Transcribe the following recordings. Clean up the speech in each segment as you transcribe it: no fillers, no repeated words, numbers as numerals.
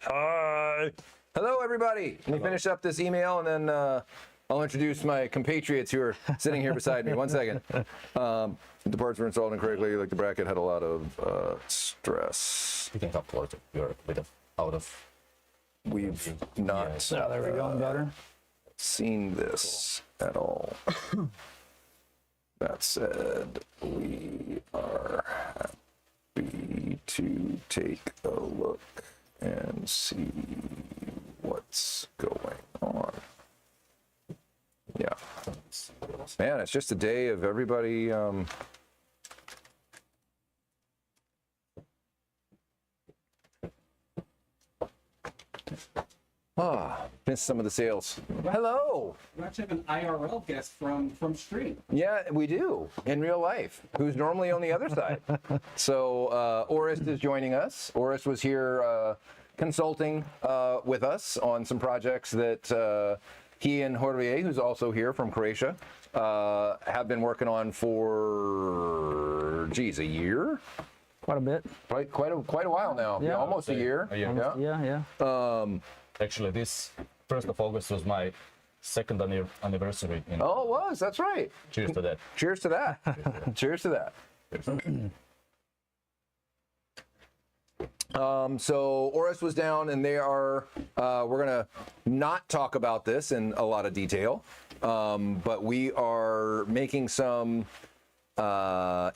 Hi. Hello, everybody. Let me finish up this email, and then I'll introduce my compatriots who are sitting here beside me. 1 second. The parts were installed incorrectly. Like the bracket had a lot of stress. You can come closer. You're a bit out of. We've not There we go, better. seen this at all. That said, we are happy to take a look and see what's going on. Yeah. Man, it's just a day of everybody missed some of the sales. Hello. We actually have an IRL guest from Street. Yeah, we do in real life, who's normally on the other side. So Orist is joining us. Orist was here consulting with us on some projects that he and Jorge, who's also here from Croatia, have been working on for, geez, a year? Quite a bit. Quite a while now. Yeah. Almost a year. Yeah. Actually, this 1st of August was my second anniversary. Oh, it was. That's right. Cheers to that. Cheers to that. Cheers to that. So Orist was down, and they are, we're going to not talk about this in a lot of detail, but we are making some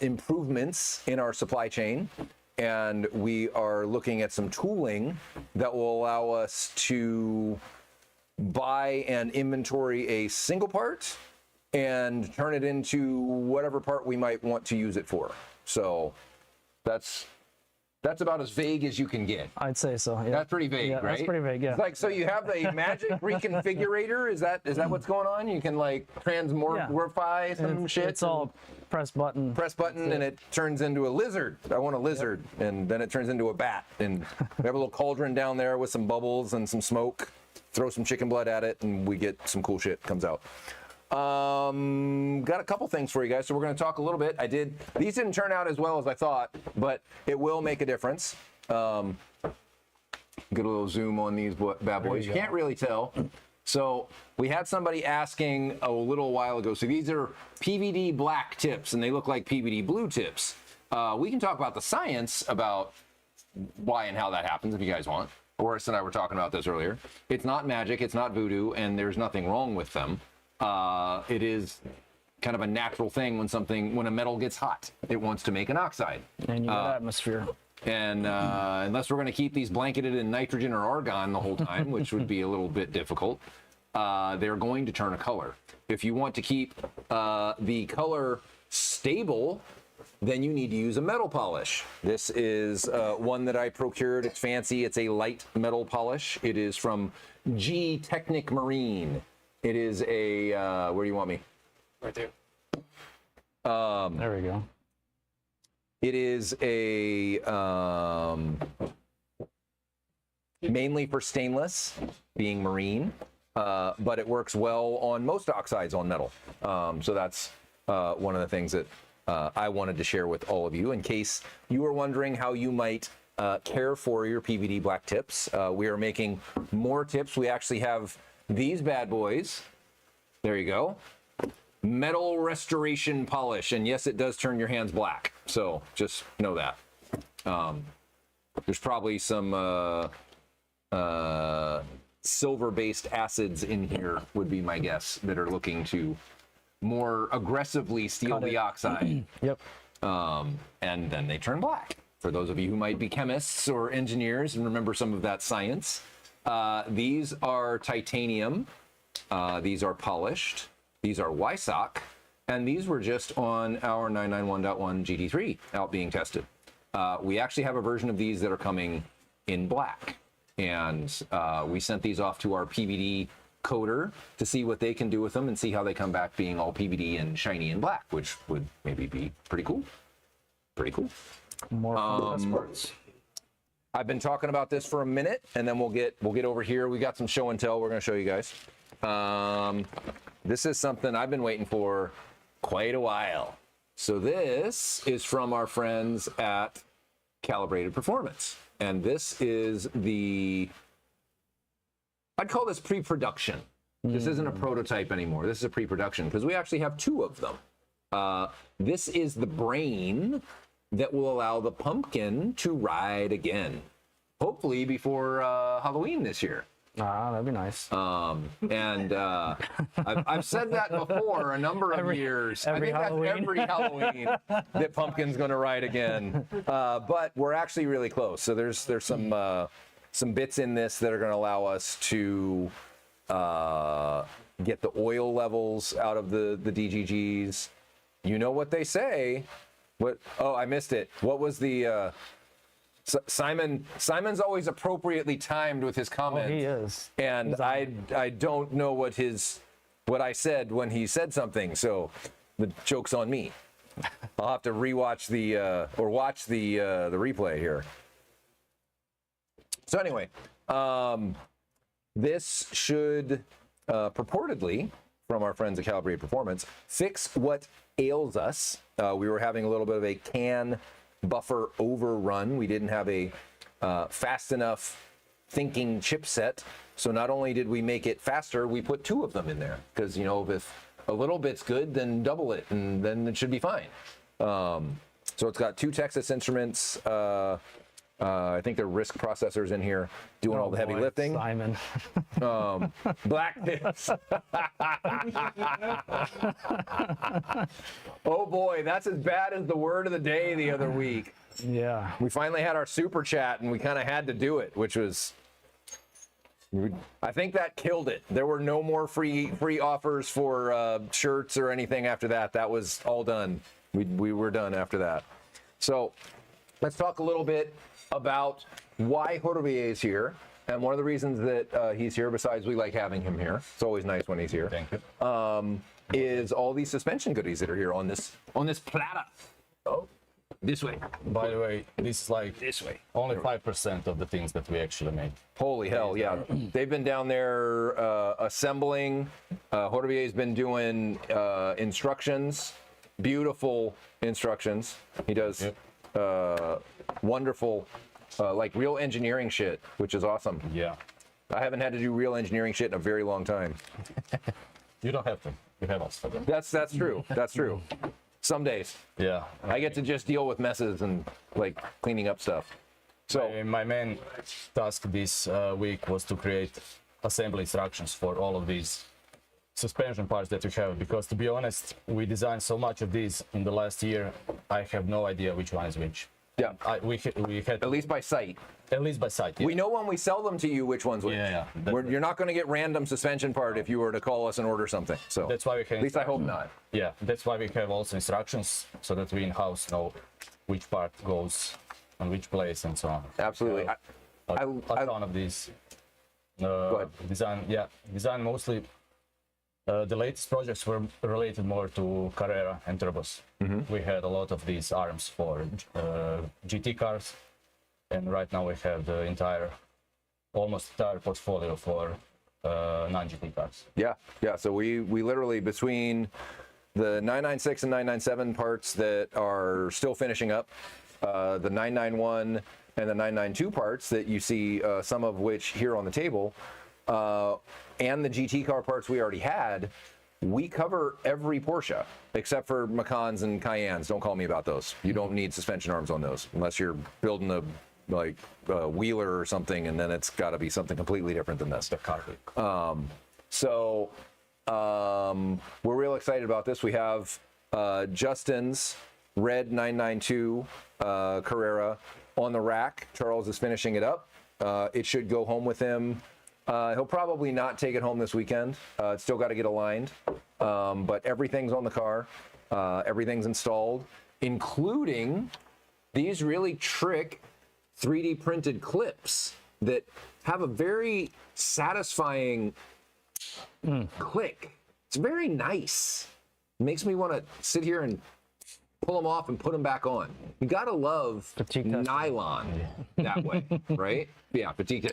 improvements in our supply chain, and we are looking at some tooling that will allow us to buy and inventory a single part and turn it into whatever part we might want to use it for. So that's about as vague as you can get. I'd say so. Yeah. That's pretty vague, right? That's pretty vague. Yeah. It's like, so you have the magic reconfigurator. Is that what's going on? You can like transmorphify some shit. It's all press button. Press button and it turns into a lizard. I want a lizard, and then it turns into a bat. And we have a little cauldron down there with some bubbles and some smoke. Throw some chicken blood at it, and we get some cool shit comes out. Got a couple things for you guys, so we're going to talk a little bit. These didn't turn out as well as I thought, but it will make a difference. Get a little zoom on these bad boys. You can't really tell. So we had somebody asking a little while ago. So these are PVD black tips, and they look like PVD blue tips. We can talk about the science about why and how that happens if you guys want. Orist and I were talking about this earlier. It's not magic, it's not voodoo, and there's nothing wrong with them. It is kind of a natural thing when a metal gets hot. It wants to make an oxide. And you got atmosphere. And unless we're going to keep these blanketed in nitrogen or argon the whole time, which would be a little bit difficult, they're going to turn a color. If you want to keep the color stable, then you need to use a metal polish. This is one that I procured. It's fancy. It's a light metal polish. It is from G Technic Marine. It is a, where do you want me? Right there. There we go. It is a, mainly for stainless, being marine, but it works well on most oxides on metal. So that's one of the things that I wanted to share with all of you in case you were wondering how you might care for your PVD black tips. We are making more tips. We actually have these bad boys. There you go. Metal restoration polish. And yes, it does turn your hands black. So just know that. There's probably some silver-based acids in here, would be my guess, that are looking to more aggressively steal the oxide. Yep. And then they turn black. For those of you who might be chemists or engineers and remember some of that science, these are titanium. These are polished. These are Wysock. And these were just on our 991.1 GT3 out being tested. We actually have a version of these that are coming in black. And we sent these off to our PVD coder to see what they can do with them and see how they come back being all PVD and shiny and black, which would maybe be pretty cool. Pretty cool. More fun parts. I've been talking about this for a minute, and then we'll get over here. We got some show and tell we're going to show you guys. This is something I've been waiting for quite a while. So this is from our friends at Calibrated Performance. And this is I'd call this pre-production. This isn't a prototype anymore. This is a pre-production because we actually have 2 of them. This is the brain that will allow the pumpkin to ride again, hopefully before Halloween this year. Ah, that'd be nice. And I've said that before a number of years. every I think Halloween. that's every Halloween that Pumpkin's going to ride again. But we're actually really close. So there's some bits in this that are going to allow us to get the oil levels out of the DGGs. You know what they say. What? Oh, I missed it. What was the? Simon's always appropriately timed with his comments. He is. And He's on. I don't know what I said when he said something, so the joke's on me. I'll have to rewatch or watch the replay here. So anyway, this should purportedly, from our friends at Calibrated Performance, fix what ails us. We were having a little bit of a CAN buffer overrun. We didn't have a fast enough thinking chipset. So not only did we make it faster, we put 2 of them in there because, you know, if a little bit's good, then double it and then it should be fine. So it's got 2 Texas Instruments. I think they're RISC processors in here doing all the heavy Boy, lifting. Simon. Black tips. Oh boy, that's as bad as the word of the day the other week. Yeah. We finally had our super chat and we kind of had to do it, which was, I think that killed it. There were no more free offers for shirts or anything after that. That was all done. We were done after that. So let's talk a little bit about why Jorge is here. And one of the reasons that he's here, besides we like having him here, it's always nice when he's here, Thank you. is all these suspension goodies that are here on this platter. Oh, this way. By the way, this is like This way. only 5% of the things that we actually made. Holy hell, yeah. They've been down there assembling. Jorge's been doing instructions, beautiful instructions. He does wonderful, like real engineering shit, which is awesome. Yeah. I haven't had to do real engineering shit in a very long time. You don't have to. You have us. That's true. That's true. Some days Yeah. I get to just deal with messes and like cleaning up stuff. So My main task this week was to create assembly instructions for all of these suspension parts that we have, because to be honest, we designed so much of these in the last year, I have no idea which one is which. yeah, We had at least by sight. at least by sight. Yeah. We know when we sell them to you which one's which. Yeah, yeah. You're not going to get random suspension part if you were to call us and order something. So That's why we can. at least I hope not. Yeah, that's why we have also instructions so that we in-house know which part goes on which place and so on. Absolutely. A ton of these. ahead. Design mostly. The latest projects were related more to Carrera and turbos. We had a lot of these arms for GT cars, and right now we have the almost entire portfolio for non-GT cars. Yeah. So we literally, between the 996 and 997 parts that are still finishing up, the 991 and the 992 parts that you see some of which here on the table, and the GT car parts we already had, we cover every Porsche except for Macans and Cayennes. Don't call me about those. You don't need suspension arms on those unless you're building a Wheeler or something, and then it's got to be something completely different than this. The car. So we're real excited about this. We have Justin's red 992 Carrera on the rack. Charles is finishing it up. It should go home with him. He'll probably not take it home this weekend. It's still got to get aligned, but everything's on the car. Everything's installed, including these really trick 3D printed clips that have a very satisfying click. It's very nice. It makes me want to sit here and pull them off and put them back on. You gotta love nylon that way, right? Yeah, fatigue.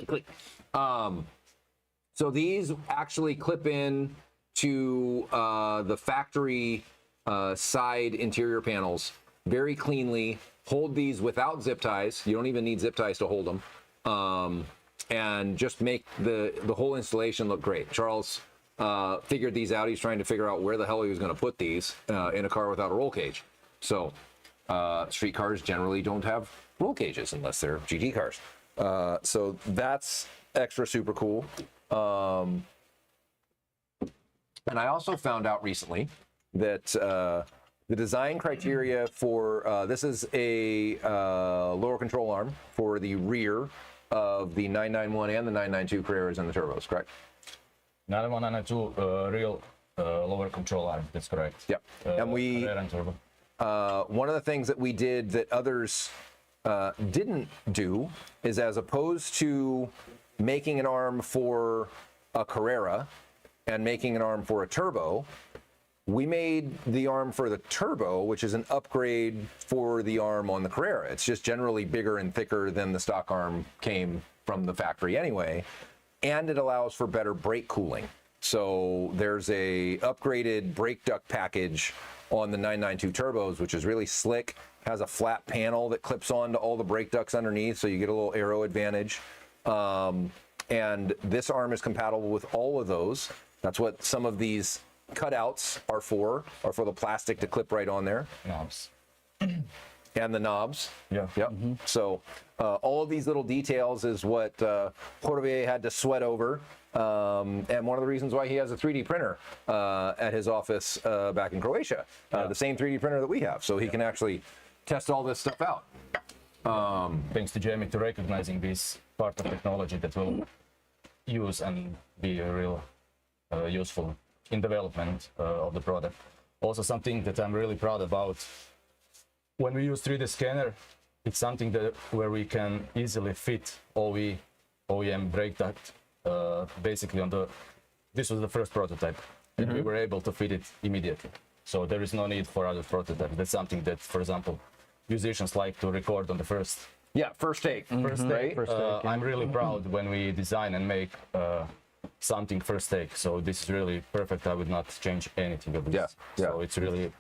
Click. So these actually clip in to the factory side interior panels very cleanly. hold these without zip ties. You don't even need zip ties to hold them, and just make the whole installation look great. Charles figured these out. He's trying to figure out where the hell he was going to put these in a car without a roll cage. So street cars generally don't have roll cages unless they're GT cars. So that's extra super cool. And I also found out recently that the design criteria for this is a lower control arm for the rear of the 991 and the 992 Carreras and the turbos, correct? 991 and 992 real lower control arm. That's correct. Yep. And we Carrera and turbo. one of the things that we did that others didn't do is, as opposed to making an arm for a Carrera and making an arm for a turbo, we made the arm for the turbo, which is an upgrade for the arm on the Carrera. It's just generally bigger and thicker than the stock arm came from the factory anyway, and it allows for better brake cooling. So there's a upgraded brake duct package on the 992 turbos, which is really slick, has a flat panel that clips onto all the brake ducts underneath, so you get a little aero advantage. And this arm is compatible with all of those. That's what some of these cutouts are for the plastic to clip right on there. Knobs. And the knobs. Yeah. Yep. So all of these little details is what Jorge had to sweat over. And one of the reasons why he has a 3D printer at his office back in Croatia, the same 3D printer that we have, so he can actually test all this stuff out. Thanks to Jamie to recognizing this part of technology that will use and be real useful in development of the product. Also, something that I'm really proud about, when we use 3D scanner, it's something that where we can easily fit OEM brake duct basically on the, this was the first prototype, and we were able to fit it immediately. So there is no need for other prototypes. That's something that, for example, musicians like to record on the first First take. first take. First take, yeah. I'm really proud when we design and make something first take. So this is really perfect. I would not change anything of this. Yeah, yeah. So it's really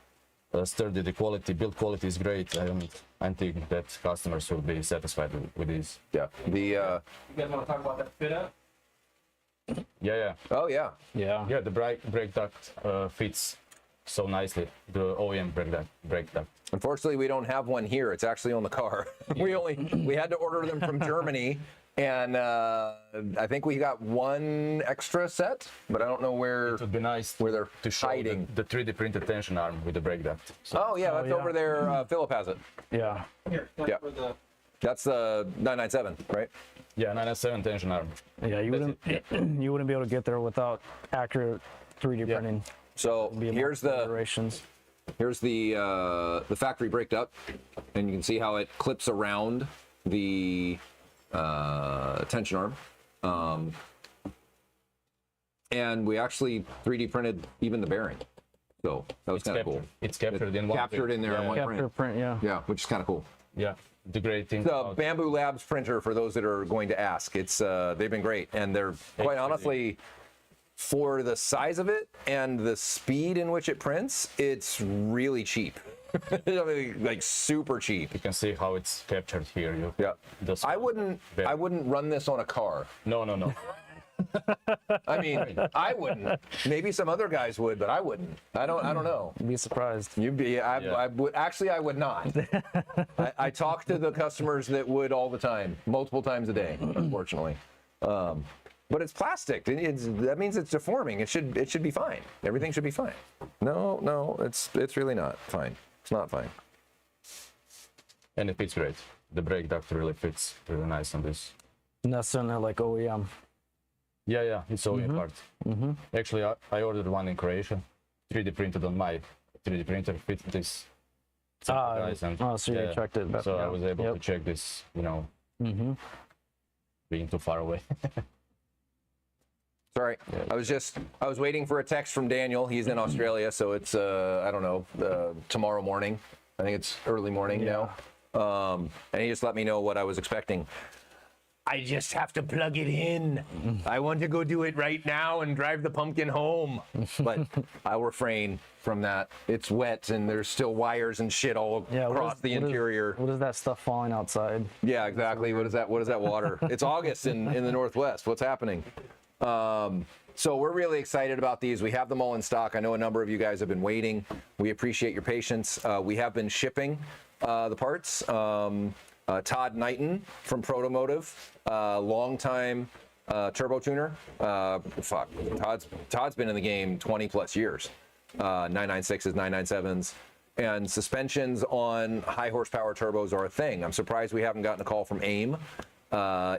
sturdy. The quality, build quality is great, and I think that customers will be satisfied with this. Yeah. The You guys want to talk about that fit up? Yeah. oh yeah. Yeah. Yeah, the brake duct fits so nicely. The OEM brake duct. Unfortunately, we don't have one here. It's actually on the car. we had to order them from Germany, and I think we got one extra set, but I don't know where. It would be nice Where they're to show hiding. the 3D printed tension arm with the brake duct. So Oh yeah, that's yeah. over there. Philip has it. Yeah. Here, Yeah. for the That's the 997, right? yeah, 997 tension arm. Yeah, you wouldn't you wouldn't be able to get there without accurate 3D printing. So Be here's multiple the iterations. here's the factory brake duct, and you can see how it clips around the tension arm. And we actually 3D printed even the bearing. So that was kind of cool. It's captured in one. Captured in there in Yeah, one Capture print. print, yeah. Yeah, which is kind of cool. Yeah, the great thing. The about- Bamboo Labs printer, for those that are going to ask, it's they've been great, and they're quite honestly, for the size of it and the speed in which it prints, it's really cheap. I mean, like super cheap. You can see how it's captured here. Yeah, The I wouldn't run this on a car. No. I mean, I wouldn't. Maybe some other guys would, but I wouldn't. I don't know. You'd be surprised. You'd be. I Yeah. would actually. I would not. I talk to the customers that would all the time, multiple times a day. Unfortunately, but it's plastic. That means it's deforming. It should be fine. Everything should be fine. No, it's really not fine. It's not fine. And it fits great. The brake duct really fits really nice on this. And that's something like OEM. Yeah, it's OEM part. Actually, I ordered one in Croatia, 3D printed on my 3D printer. Fit this. Nice and- So you checked it. So I was able Yep. to check this. Being too far away. Sorry, I was waiting for a text from Daniel. He's in Australia, so it's I don't know, tomorrow morning. I think it's early morning now. And he just let me know what I was expecting. I just have to plug it in. I want to go do it right now and drive the pumpkin home. But I'll refrain from that. It's wet and there's still wires and shit all Yeah, across the interior. What is that stuff falling outside? Yeah, exactly. What is that? What is that water? It's August in the Northwest. What's happening? So we're really excited about these. We have them all in stock. I know a number of you guys have been waiting. We appreciate your patience. We have been shipping the parts. Todd Knighton from Protomotive, longtime turbo tuner. Todd's been in the game 20 plus years. 996s, 997s, and suspensions on high horsepower turbos are a thing. I'm surprised we haven't gotten a call from AIM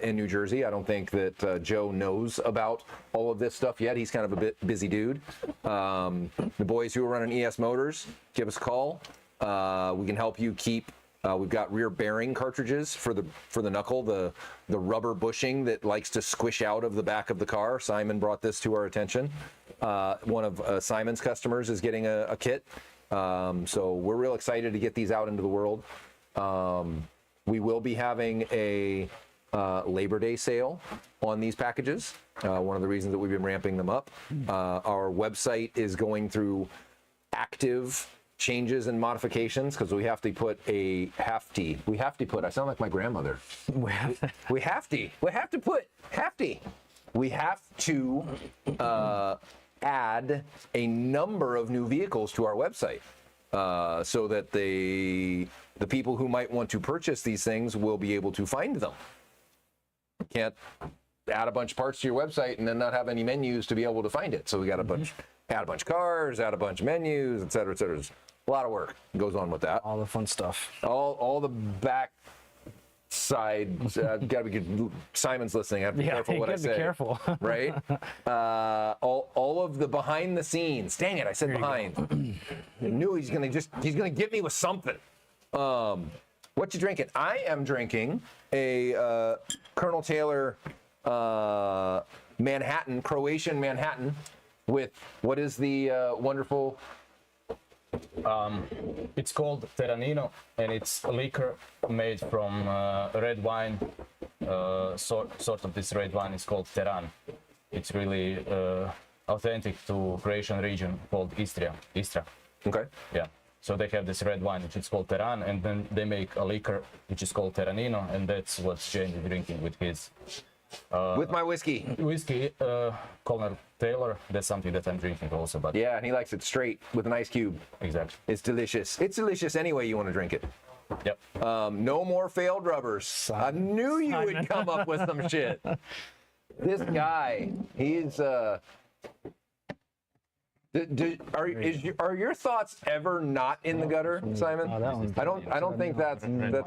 in New Jersey. I don't think that Joe knows about all of this stuff yet. He's kind of a bit busy dude. The boys who are running ES Motors, give us a call. We can help you keep. We've got rear bearing cartridges for the knuckle, the rubber bushing that likes to squish out of the back of the car. Simon brought this to our attention. One of Simon's customers is getting a kit. So we're real excited to get these out into the world. We will be having a Labor Day sale on these packages. One of the reasons that we've been ramping them up. Our website is going through active changes and modifications because we have to put I sound like my grandmother. We have to add a number of new vehicles to our website so that the people who might want to purchase these things will be able to find them. Can't add a bunch of parts to your website and then not have any menus to be able to find it. So we got add a bunch of cars, add a bunch of menus, et cetera, et cetera. There's a lot of work goes on with that. All the fun stuff. All the back side, gotta be good. Simon's listening. I have to be careful what I say. Be careful. Right? All of the behind the scenes. Dang it, I said behind. I knew he's gonna get me with something. What you drinking? I am drinking a Colonel Taylor Manhattan, Croatian Manhattan, with what is the wonderful. It's called Terranino, and it's a liquor made from red wine. Sort of this red wine is called Teran. It's really authentic to Croatian region called Istria. Okay. Yeah. So they have this red wine which is called Teran, and then they make a liquor which is called Terranino, and that's what Shane is drinking with his with my whiskey. Whiskey. Colonel Taylor. That's something that I'm drinking also. But Yeah, and he likes it straight with an ice cube. exactly. It's delicious. It's delicious any way you want to drink it. Yep. No more failed rubbers. I knew you would come up with some shit. This guy, he's are your thoughts ever not in the gutter, Simon? Oh, that one's I don't think that's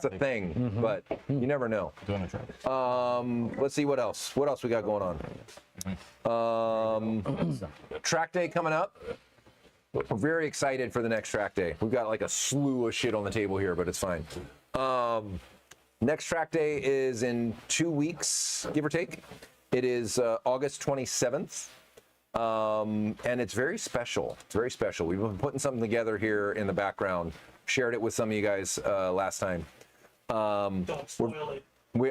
a thing, but you never know. Let's see what else. What else we got going on? Track day coming up. We're very excited for the next track day. We've got like a slew of shit on the table here, but it's fine. Next track day is in 2 weeks, give or take. It is August 27th. And it's very special. It's very special. We've been putting something together here in the background. Shared it with some of you guys last time. Don't spoil it.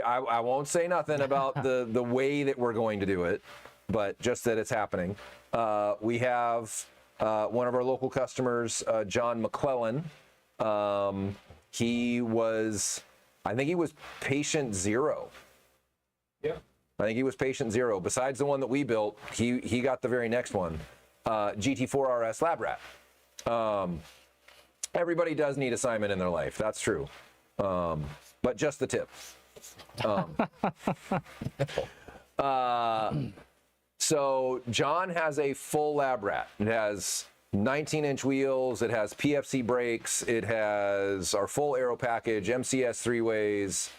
I won't say nothing about the way that we're going to do it, but just that it's happening. We have one of our local customers, John McClellan. I think he was patient zero. Yeah. I think he was patient zero. Besides the one that we built, he got the very next one, GT4 RS Lab Rat. Everybody does need a Simon in their life. That's true. But just the tip. So John has a full Lab Rat. It has 19-inch wheels. It has PFC brakes. It has our full aero package, MCS 3-ways.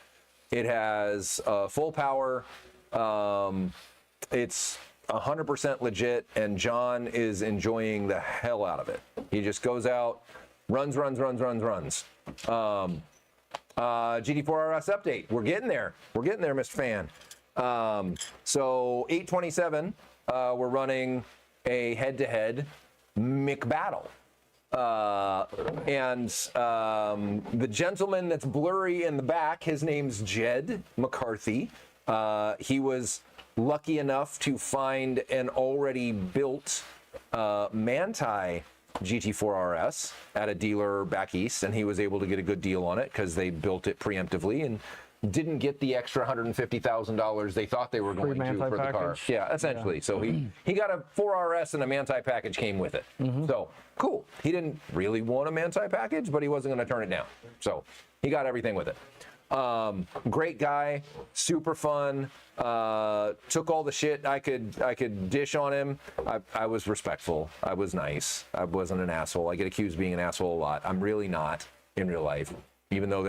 It has full power. It's 100% legit, and John is enjoying the hell out of it. He just goes out, runs. GT4 RS update. We're getting there, Mr. Fan. So 827, we're running a head-to-head McBattle. And the gentleman that's blurry in the back, his name's Jed McCarthy. He was lucky enough to find an already built Manti GT4 RS at a dealer back east, and he was able to get a good deal on it because they built it preemptively and didn't get the extra $150,000 they thought they were going to Manti for the car. package. Yeah, essentially. So he got a 4RS and a Manti package came with it. So cool. He didn't really want a Manti package, but he wasn't going to turn it down. So he got everything with it. Great guy, super fun. Took all the shit I could dish on him. I was respectful. I was nice. I wasn't an asshole. I get accused of being an asshole a lot. I'm really not in real life, even though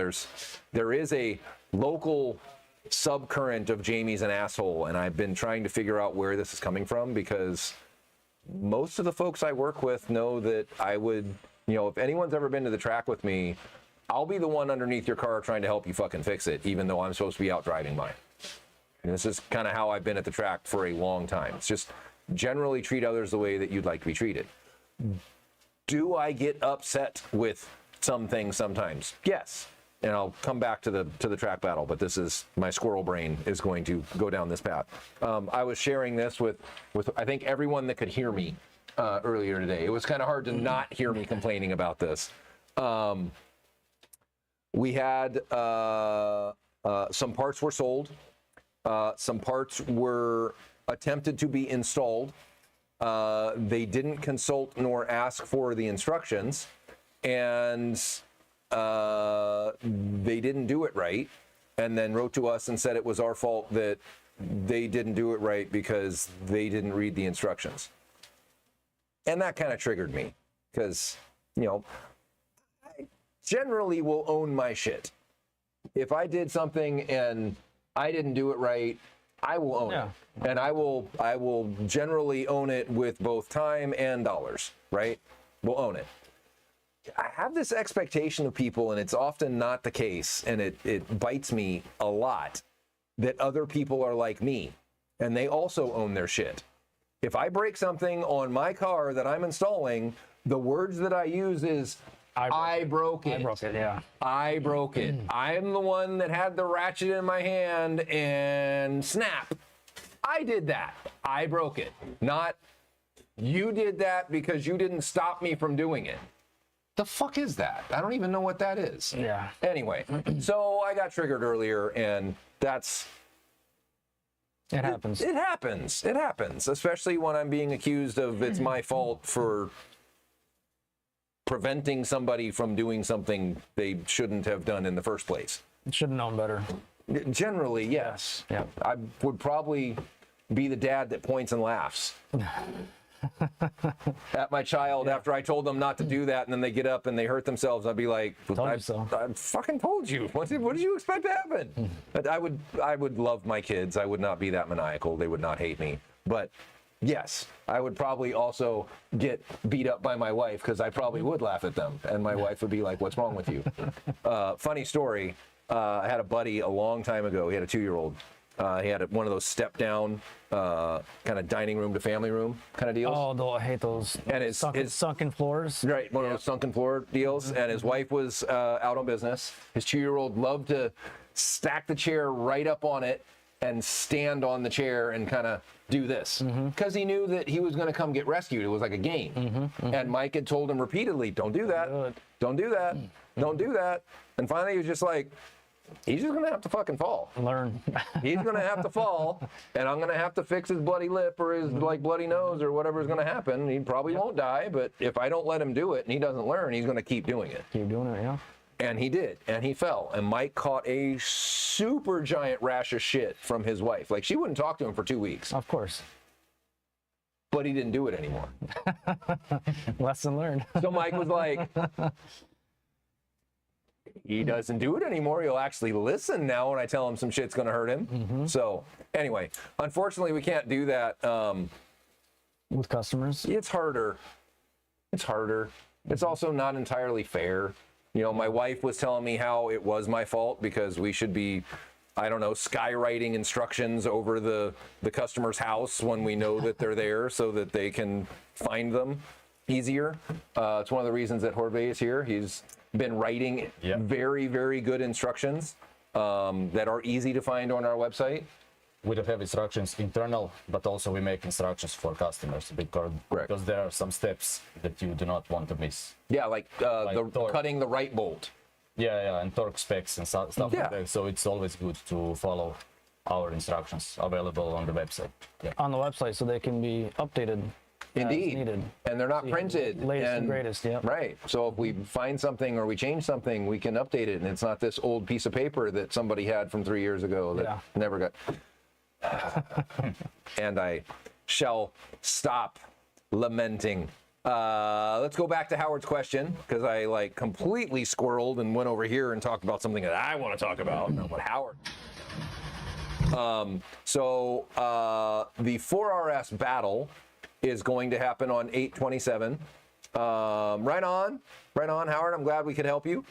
there is a local subcurrent of Jamie's an asshole, and I've been trying to figure out where this is coming from because most of the folks I work with know that I would, if anyone's ever been to the track with me, I'll be the one underneath your car trying to help you fucking fix it, even though I'm supposed to be out driving mine. And this is kind of how I've been at the track for a long time. It's just generally treat others the way that you'd like to be treated. Do I get upset with some things sometimes? Yes. And I'll come back to the track battle, but this is my squirrel brain is going to go down this path. I was sharing this with I think everyone that could hear me earlier today. It was kind of hard to not hear me complaining about this. We had some parts were sold, some parts were attempted to be installed. They didn't consult nor ask for the instructions, and they didn't do it right, and then wrote to us and said it was our fault that they didn't do it right because they didn't read the instructions. And that kind of triggered me because, I generally will own my shit. If I did something and I didn't do it right, I will own it. And I will generally own it with both time and dollars, right? We'll own it. I have this expectation of people, and it's often not the case, and it bites me a lot, that other people are like me, and they also own their shit. If I break something on my car that I'm installing, the words that I use is, I broke it. I broke it, yeah. I broke it. I'm the one that had the ratchet in my hand and snap. I did that. I broke it. Not, you did that because you didn't stop me from doing it. The fuck is that? I don't even know what that is. Yeah. Anyway, so I got triggered earlier, and that's... It happens. It happens. It happens, especially when I'm being accused of it's my fault for preventing somebody from doing something they shouldn't have done in the first place. Should have known better. Generally, yes. Yeah. I would probably be the dad that points and laughs at my child after I told them not to do that, and then they get up and they hurt themselves. I'd be like, Told you so. I fucking told you. What did you expect to happen? But I would love my kids. I would not be that maniacal. They would not hate me. But yes, I would probably also get beat up by my wife because I probably would laugh at them, and my wife would be like, "What's wrong with you?" Funny story. I had a buddy a long time ago. He had a 2-year-old. He had one of those step-down kind of dining room to family room kind of deals. Oh, I hate those. And his sunken floors. Right, one of those sunken floor deals. And his wife was out on business. His 2-year-old loved to stack the chair right up on it and stand on the chair and kind of do this because he knew that he was going to come get rescued. It was like a game. And Mike had told him repeatedly, "Don't do that. Don't do that. Don't do that." And finally, he was just like, he's just going to have to fucking fall. Learn. He's going to have to fall, and I'm going to have to fix his bloody lip or his bloody nose or whatever is going to happen. He probably won't die, but if I don't let him do it and he doesn't learn, he's going to keep doing it. Keep doing it, yeah. And he did, and he fell. And Mike caught a super giant rash of shit from his wife. Like, she wouldn't talk to him for 2 weeks, Of course. but he didn't do it anymore. Lesson learned. So Mike was like, he doesn't do it anymore. He'll actually listen now when I tell him some shit's going to hurt him. So anyway, unfortunately, we can't do that. With customers. It's harder. It's harder. It's also not entirely fair. My wife was telling me how it was my fault because we should be, I don't know, skywriting instructions over the customer's house when we know that they're there so that they can find them easier. It's one of the reasons that Jorge is here. He's been writing very, very good instructions that are easy to find on our website. we do have instructions internal, but also we make instructions for customers because there are some steps that you do not want to miss. Yeah, like the torque. cutting the right bolt. Yeah, and torque specs and stuff Yeah. like that. So it's always good to follow our instructions available on the website. Yeah. On the website, so they can be updated as Indeed. needed. And they're not printed. Latest and greatest, yeah. Right. So if we find something or we change something, we can update it. And it's not this old piece of paper that somebody had from 3 years ago that Yeah. never got. And I shall stop lamenting. Let's go back to Howard's question, because I like completely squirreled and went over here and talked about something that I want to talk about, not what Howard. The 4RS battle is going to happen on 8/27. Right on, Howard. I'm glad we could help you.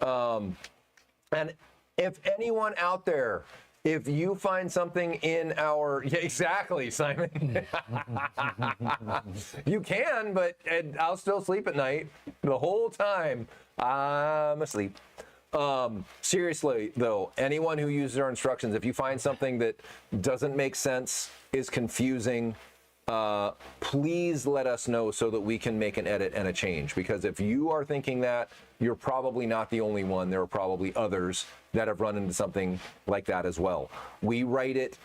And if anyone out there, if you find something in our, yeah, exactly, Simon. You can, but I'll still sleep at night the whole time. I'm asleep. Seriously though, anyone who uses our instructions, if you find something that doesn't make sense, is confusing, please let us know so that we can make an edit and a change. Because if you are thinking that, you're probably not the only one. There are probably others that have run into something like that as well. We write it,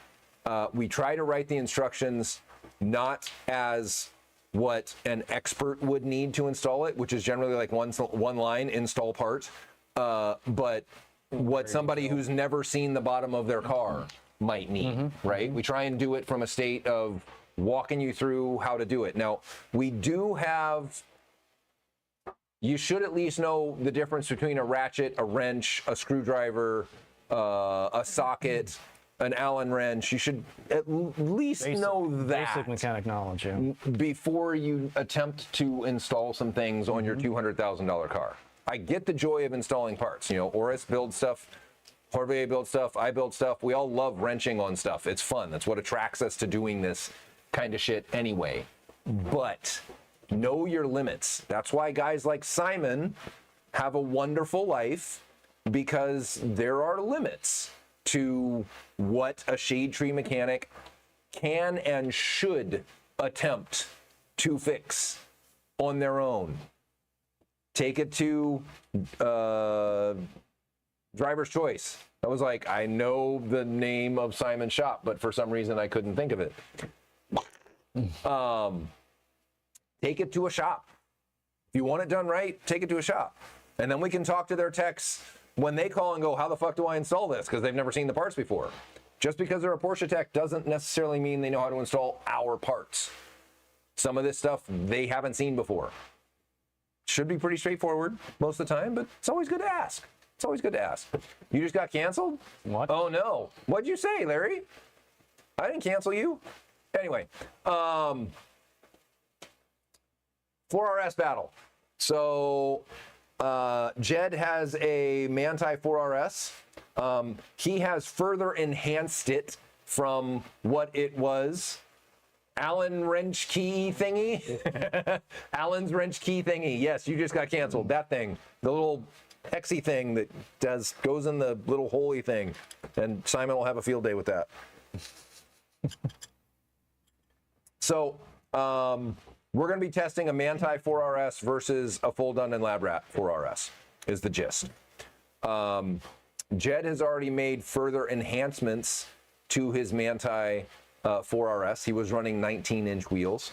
we try to write the instructions not as what an expert would need to install it, which is generally like one line, install part, but what somebody who's never seen the bottom of their car might need, right? We try and do it from a state of walking you through how to do it. Now, we do have, you should at least know the difference between a ratchet, a wrench, a screwdriver, a socket, an Allen wrench. You should at least know that Basic mechanic knowledge, yeah. before you attempt to install some things on your $200,000 car. I get the joy of installing parts. You know, Oris builds stuff, Horvath builds stuff, I build stuff. We all love wrenching on stuff. It's fun. That's what attracts us to doing this kind of shit anyway. But know your limits. That's why guys like Simon have a wonderful life, because there are limits to what a shade tree mechanic can and should attempt to fix on their own. Take it to Driver's Choice. I was like, I know the name of Simon's shop, but for some reason I couldn't think of it. Take it to a shop. If you want it done right, take it to a shop. And then we can talk to their techs when they call and go, how the fuck do I install this? Because they've never seen the parts before. Just because they're a Porsche tech doesn't necessarily mean they know how to install our parts. Some of this stuff they haven't seen before. Should be pretty straightforward most of the time, but it's always good to ask. It's always good to ask. You just got canceled? What? Oh no. What'd you say, Larry? I didn't cancel you. Anyway, 4RS battle. So Jed has a Manti 4RS. He has further enhanced it from what it was. Allen wrench key thingy. Allen's wrench key thingy. Yes, you just got canceled. That thing, the little hexy thing that goes in the little holy thing, and Simon will have a field day with that. So we're going to be testing a Manti 4RS versus a full Dundon Lab Rat 4RS is the gist. Jed has already made further enhancements to his Manti 4RS. He was running 19-inch wheels.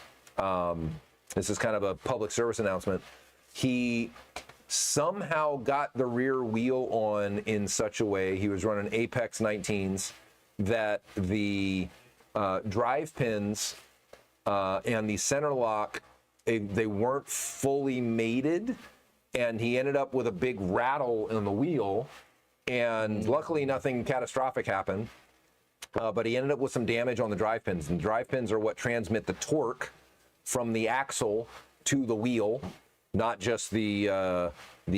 This is kind of a public service announcement. He somehow got the rear wheel on in such a way, he was running Apex 19s, that the drive pins and the center lock, they weren't fully mated, and he ended up with a big rattle in the wheel, and luckily nothing catastrophic happened. But he ended up with some damage on the drive pins. And the drive pins are what transmit the torque from the axle to the wheel, not just the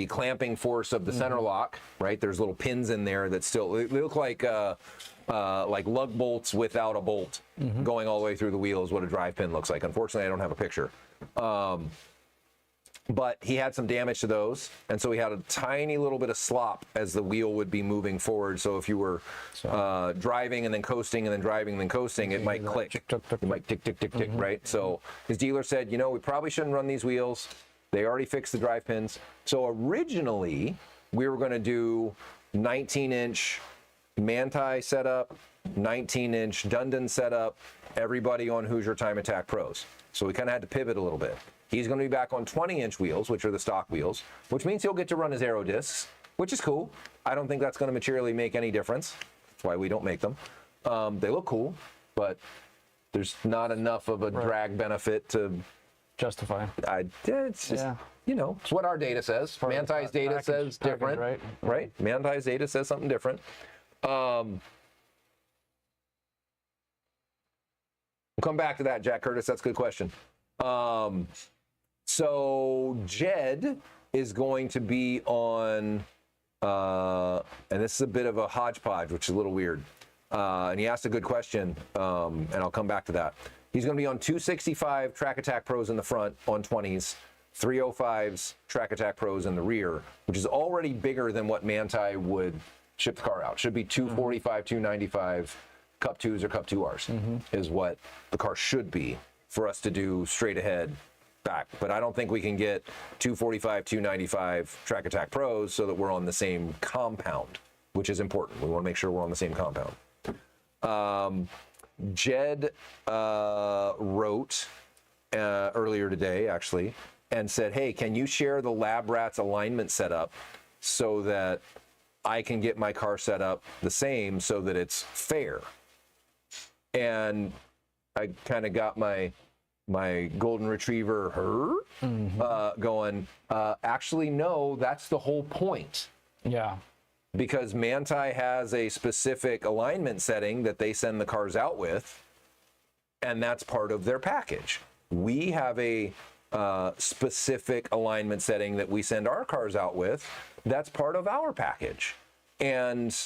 clamping force of the center lock, right? There's little pins in there that still, they look like lug bolts without a bolt going all the way through the wheel is what a drive pin looks like. Unfortunately, I don't have a picture. but he had some damage to those, and so he had a tiny little bit of slop as the wheel would be moving forward. So if you were driving and then coasting and then driving and then coasting, it might click. It might tick, tick, tick, tick, right? So his dealer said, you know, we probably shouldn't run these wheels. They already fixed the drive pins. So originally, we were going to do 19-inch Manthey setup, 19-inch Dundon setup, everybody on Hoosier Time Attack Pros. So we kind of had to pivot a little bit. He's going to be back on 20-inch wheels, which are the stock wheels, which means he'll get to run his aero discs, which is cool. I don't think that's going to materially make any difference. That's why we don't make them. They look cool, but there's not enough of a drag benefit to Justify. it's just, you know, it's what our data says. Manthey's data says different, right? Manthey's data says something different. We'll come back to that, Jack Curtis. That's a good question. So Jed is going to be on, and this is a bit of a hodgepodge, which is a little weird. And he asked a good question, and I'll come back to that. He's going to be on 265 Track Attack Pros in the front on 20s, 305s Track Attack Pros in the rear, which is already bigger than what Manthey would ship the car out. Should be 245, 295 Cup 2s or Cup 2Rs is what the car should be for us to do straight ahead back. But I don't think we can get 245, 295 Track Attack Pros so that we're on the same compound, which is important. We want to make sure we're on the same compound. Jed wrote earlier today, actually, and said, hey, can you share the Lab Rats alignment setup so that I can get my car set up the same so that it's fair? And I kind of got my golden retriever going, actually, no, that's the whole point. Yeah. Because Manthey has a specific alignment setting that they send the cars out with, and that's part of their package. We have a specific alignment setting that we send our cars out with. That's part of our package. And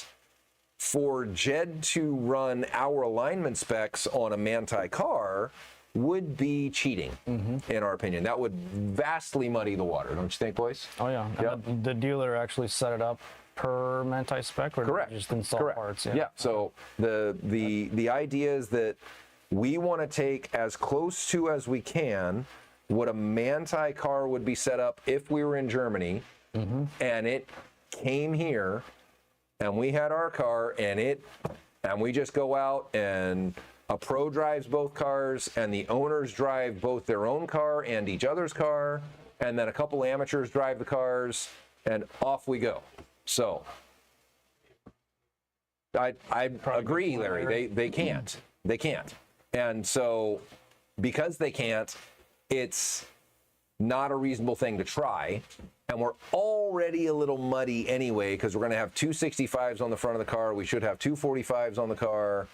for Jed to run our alignment specs on a Manthey car would be cheating, in our opinion. That would vastly muddy the water, don't you think, boys? Oh yeah. Yep. And the dealer actually set it up per Manthey spec, or Correct. just install Correct. parts? Yeah. So the idea is that we want to take as close to as we can what a Manthey car would be set up if we were in Germany, and it came here, and we had our car, and we just go out and a pro drives both cars, and the owners drive both their own car and each other's car, and then a couple amateurs drive the cars, and off we go. So I agree, Larry. They can't. They can't. And so because they can't, it's not a reasonable thing to try. And we're already a little muddy anyway because we're going to have 265s on the front of the car. We should have 245s on the car.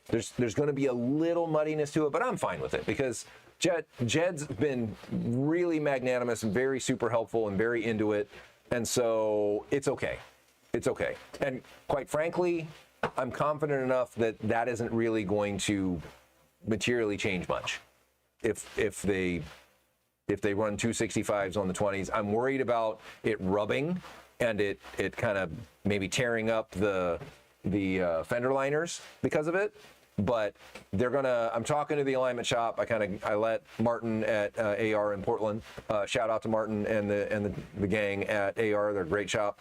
There's going to be a little muddiness to it, but I'm fine with it because Jed's been really magnanimous and very super helpful and very into it. And so it's okay. It's okay. And quite frankly, I'm confident enough that that isn't really going to materially change much if they run 265s on the 20s. I'm worried about it rubbing and it kind of maybe tearing up the fender liners because of it. But they're gonna. I'm talking to the alignment shop. I let Martin at AR in Portland. Shout out to Martin and the gang at AR. They're a great shop.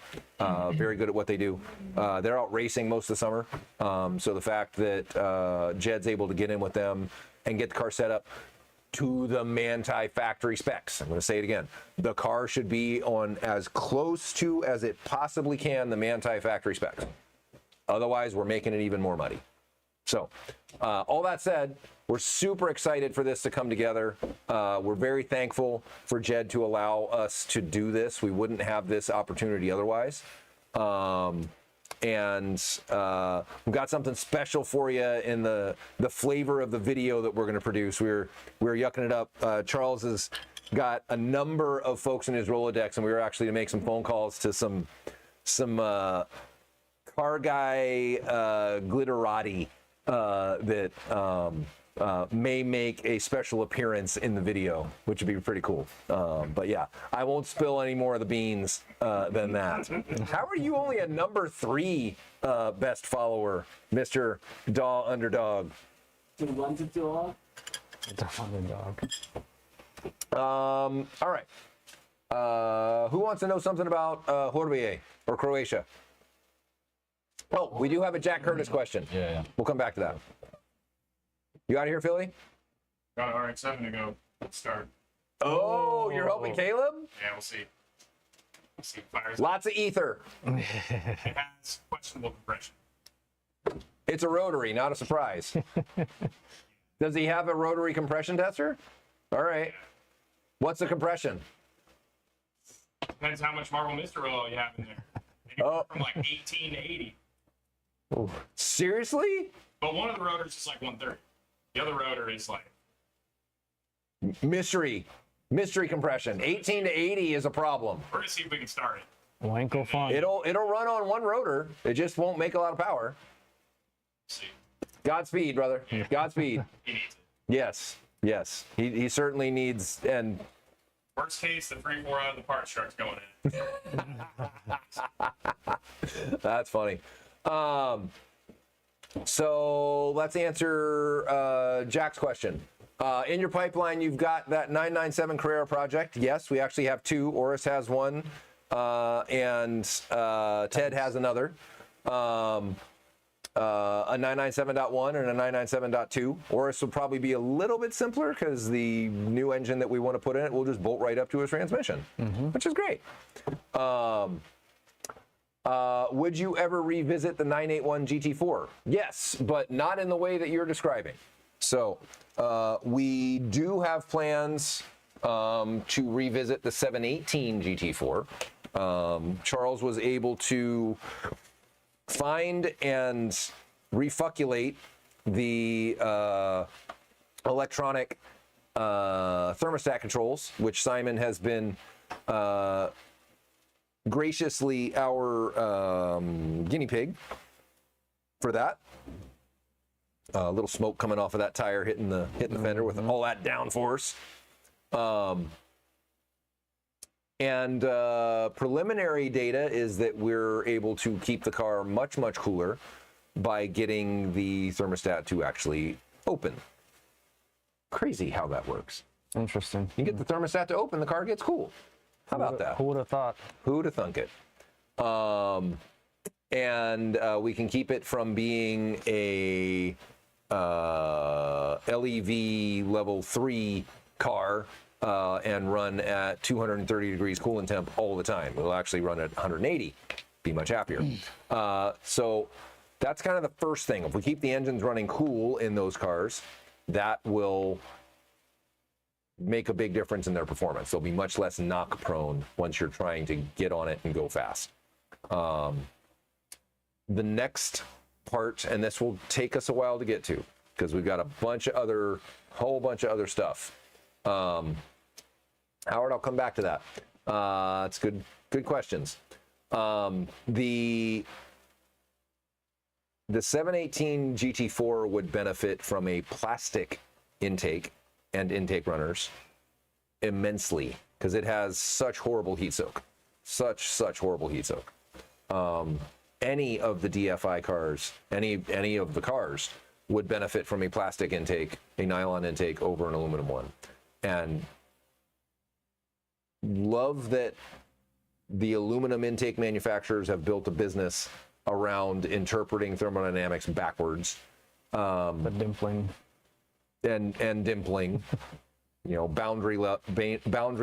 Very good at what they do. They're out racing most of the summer. So the fact that Jed's able to get in with them and get the car set up to the Manthey factory specs. I'm going to say it again. The car should be on as close to as it possibly can the Manthey factory specs. Otherwise, we're making it even more muddy. So, all that said, we're super excited for this to come together. We're very thankful for Jed to allow us to do this. We wouldn't have this opportunity otherwise. And we've got something special for you in the flavor of the video that we're going to produce. We're yucking it up. Charles has got a number of folks in his Rolodex, and we were actually to make some phone calls to some car guy glitterati that may make a special appearance in the video, which would be pretty cool. But yeah, I won't spill any more of the beans than that. How are you only a number 3 best follower, Mr. Daw Underdog? Dog. All right. Who wants to know something about Horvije or Croatia? Oh, we do have a Jack Curtis question. Yeah. We'll come back to that. You out of here, Philly? Got an RX-7 to go start. Oh, you're helping Caleb? Yeah, we'll see. We'll see. Fires. Lots of ether. It has questionable compression. It's a rotary, not a surprise. Does he have a rotary compression tester? All right. What's the compression? Depends how much Marble Mr. oil you have in there. Anywhere from like 18 to 80. Seriously? But one of the rotors is like 130. The other rotor is like, Mystery compression. 18 to 80 is a problem. we're gonna see if we can start it. Wanko fun. It'll run on one rotor. It just won't make a lot of power. See. Godspeed, brother. Godspeed. He needs it. Yes. He certainly needs, and Worst case, the 3-4 out of the parts truck's going in. that's funny. So let's answer Jack's question. In your pipeline, you've got that 997 Carrera project. Yes, we actually have 2. Oris has one, and Ted has another. A 997.1 and a 997.2. Oris will probably be a little bit simpler because the new engine that we want to put in it will just bolt right up to a transmission, which is great. Would you ever revisit the 981 GT4? Yes, but not in the way that you're describing. So we do have plans to revisit the 718 GT4. Charles was able to find and refuculate the electronic thermostat controls, which Simon has been graciously our guinea pig for that. A little smoke coming off of that tire hitting the fender with all that downforce. And preliminary data is that we're able to keep the car much, much cooler by getting the thermostat to actually open. Crazy how that works. Interesting. You get the thermostat to open, the car gets cool. How about that? Who would have thought? Who'd have thunk it? And we can keep it from being a LEV level 3 car and run at 230 degrees coolant temp all the time. It'll actually run at 180, be much happier. So that's kind of the first thing. If we keep the engines running cool in those cars, that will make a big difference in their performance. They'll be much less knock prone once you're trying to get on it and go fast. The next part, and this will take us a while to get to because we've got a whole bunch of other stuff. Howard, I'll come back to that. It's good questions. The 718 GT4 would benefit from a plastic intake and intake runners immensely because it has such horrible heat soak. Such horrible heat soak. Any of the DFI cars, any of the cars would benefit from a plastic intake, a nylon intake over an aluminum one. And love that the aluminum intake manufacturers have built a business around interpreting thermodynamics backwards. The dimpling. And dimpling, boundary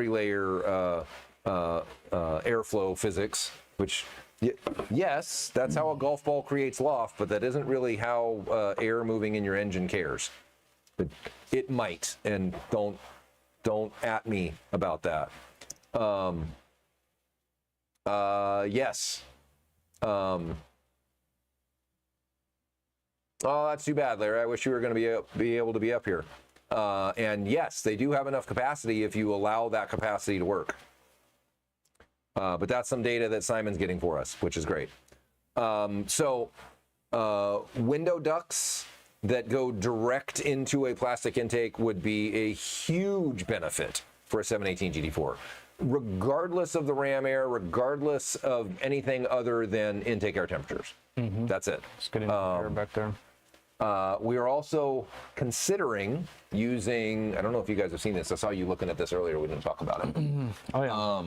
layer airflow physics, which yes, that's how a golf ball creates loft, but that isn't really how air moving in your engine cares. It might, and don't at me about that. Yes. Oh, that's too bad, Larry. I wish you were going to be able to be up here. And yes, they do have enough capacity if you allow that capacity to work. But that's some data that Simon's getting for us, which is great. So window ducts that go direct into a plastic intake would be a huge benefit for a 718 GT4, regardless of the ram air, regardless of anything other than intake air temperatures. That's it. It's getting air back there. We are also considering using, I don't know if you guys have seen this. I saw you looking at this earlier. We didn't talk about it. Oh yeah.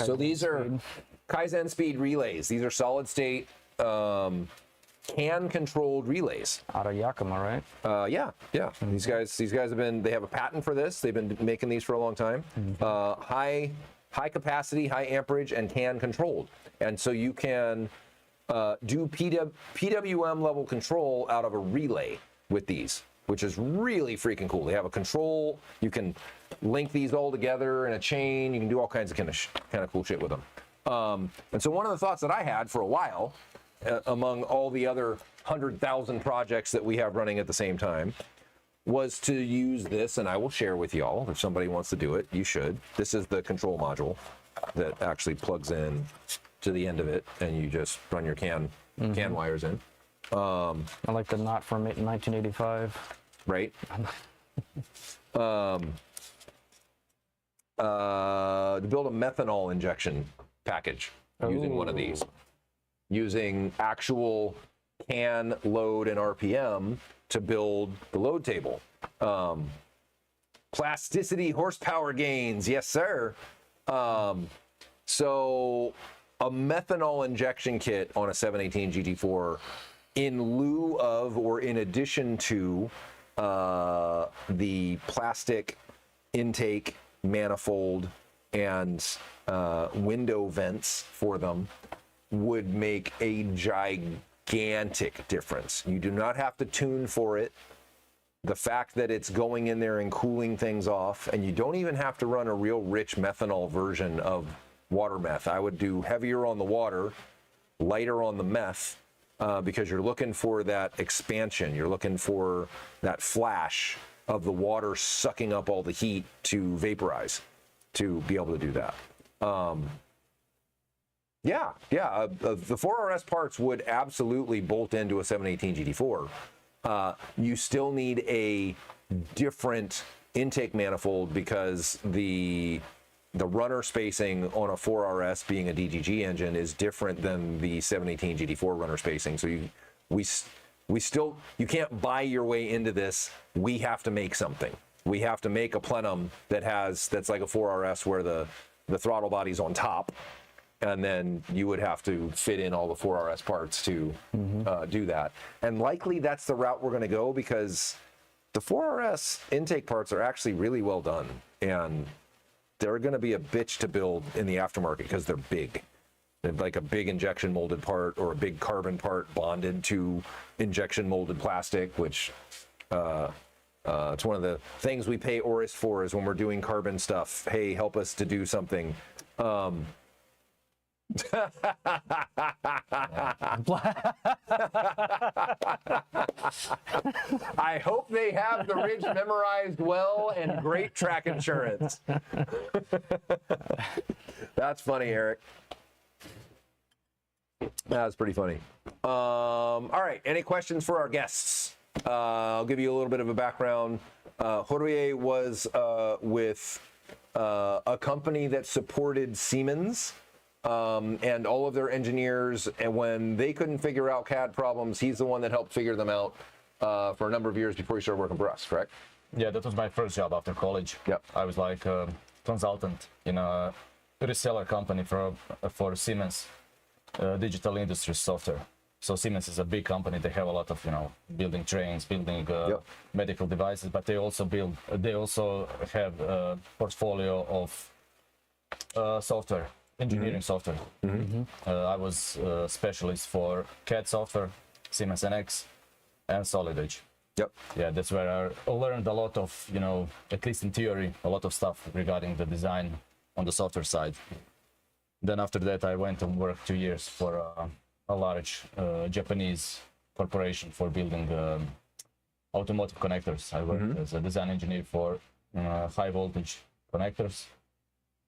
So these are Kaizen speed relays. These are solid state can controlled relays. Out of Yakima, right? Yeah. These guys have been, they have a patent for this. They've been making these for a long time. High capacity, high amperage, and can controlled. And so you can do PWM level control out of a relay with these, which is really freaking cool. They have a control. You can link these all together in a chain. You can do all kinds of kind of cool shit with them. And so one of the thoughts that I had for a while, among all the other 100,000 projects that we have running at the same time, was to use this, and I will share with y'all. If somebody wants to do it, you should. This is the control module that actually plugs in to the end of it, and you just run your can wires in. I like the knot from 1985. Right? To build a methanol injection package using one of these. Using actual can, load, and RPM to build the load table. Plasticity, horsepower gains, yes sir. So a methanol injection kit on a 718 GT4 in lieu of or in addition to the plastic intake manifold and window vents for them would make a gigantic difference. You do not have to tune for it. The fact that it's going in there and cooling things off, and you don't even have to run a real rich methanol version of water meth. I would do heavier on the water, lighter on the meth, because you're looking for that expansion. You're looking for that flash of the water sucking up all the heat to vaporize, to be able to do that. The 4RS parts would absolutely bolt into a 718 GT4. You still need a different intake manifold because the runner spacing on a 4RS being a DGG engine is different than the 718 GT4 runner spacing. So you can't buy your way into this. We have to make something. We have to make a plenum that's like a 4RS where the throttle body's on top, and then you would have to fit in all the 4RS parts to do that. And likely that's the route we're going to go, because the 4RS intake parts are actually really well done, and they're going to be a bitch to build in the aftermarket because they're big. They're like a big injection molded part or a big carbon part bonded to injection molded plastic, which it's one of the things we pay Oris for, is when we're doing carbon stuff. Hey, help us to do something. I hope they have the ridge memorized well and great track insurance. That's funny, Eric. That's pretty funny. All right, any questions for our guests? I'll give you a little bit of a background. Jorge was with a company that supported Siemens and all of their engineers, and when they couldn't figure out CAD problems, he's the one that helped figure them out for a number of years before he started working for us, correct? Yeah, that was my first job after college. Yep. I was like a consultant in a reseller company for Siemens Digital Industries software. So Siemens is a big company. They have a lot of, building trains, building medical devices, but they also have a portfolio of software, engineering software. I was a specialist for CAD software, Siemens NX, and Solid Edge. Yep. Yeah, that's where I learned a lot of, at least in theory, a lot of stuff regarding the design on the software side. Then after that, I went and worked 2 years for a large Japanese corporation for building automotive connectors. I worked as a design engineer for high voltage connectors,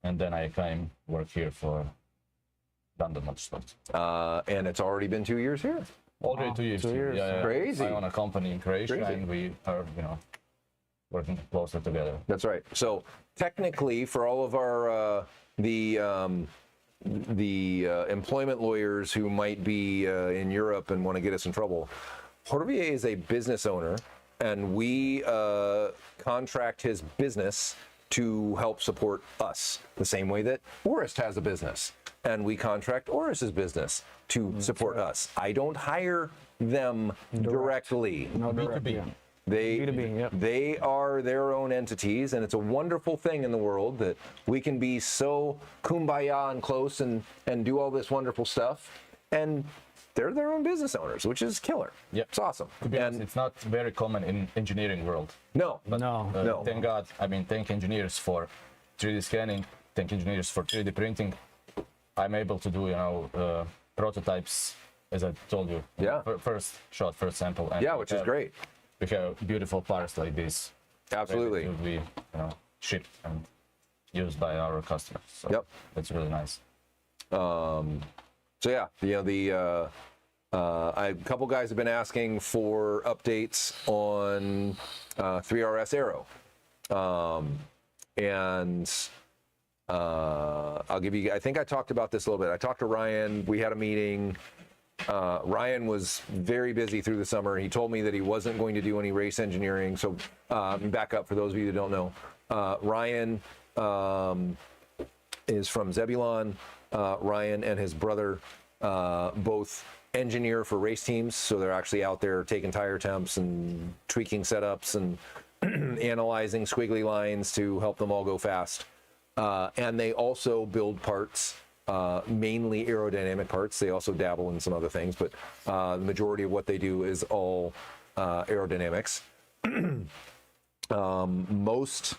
and then I came work here for London Motorsports. And it's already been 2 years here. Already 2 years. 2 years. Yeah. Crazy. I own a company in Croatia, Crazy. and we are, working closer together. That's right. So technically, for all of our employment lawyers who might be in Europe and want to get us in trouble, Jorvier is a business owner, and we contract his business to help support us the same way that Orist has a business, and we contract Orist's business to support us. I don't hire them directly. No direct, B2B. yeah. They B2B, yep. they are their own entities, and it's a wonderful thing in the world that we can be so kumbaya and close and do all this wonderful stuff, and they're their own business owners, which is killer. Yep. It's awesome. To be honest, And it's not very common in engineering world. no, No. No. Thank God. I mean, thank engineers for 3D scanning. Thank engineers for 3D printing. I'm able to do, prototypes, as I told you. Yeah. First shot, first sample. And yeah, we which is have- great. We have beautiful parts like this. Absolutely. Ready to be, shipped and used by our customers. So Yep. That's really nice. So yeah, a couple guys have been asking for updates on 3RS Aero, and I'll give you. I think I talked about this a little bit. I talked to Ryan. We had a meeting. Ryan was very busy through the summer. He told me that he wasn't going to do any race engineering. So back up for those of you that don't know. Ryan is from Zebulon. Ryan and his brother both engineer for race teams, so they're actually out there taking tire temps and tweaking setups and analyzing squiggly lines to help them all go fast. And they also build parts, mainly aerodynamic parts. They also dabble in some other things, but the majority of what they do is all aerodynamics. Most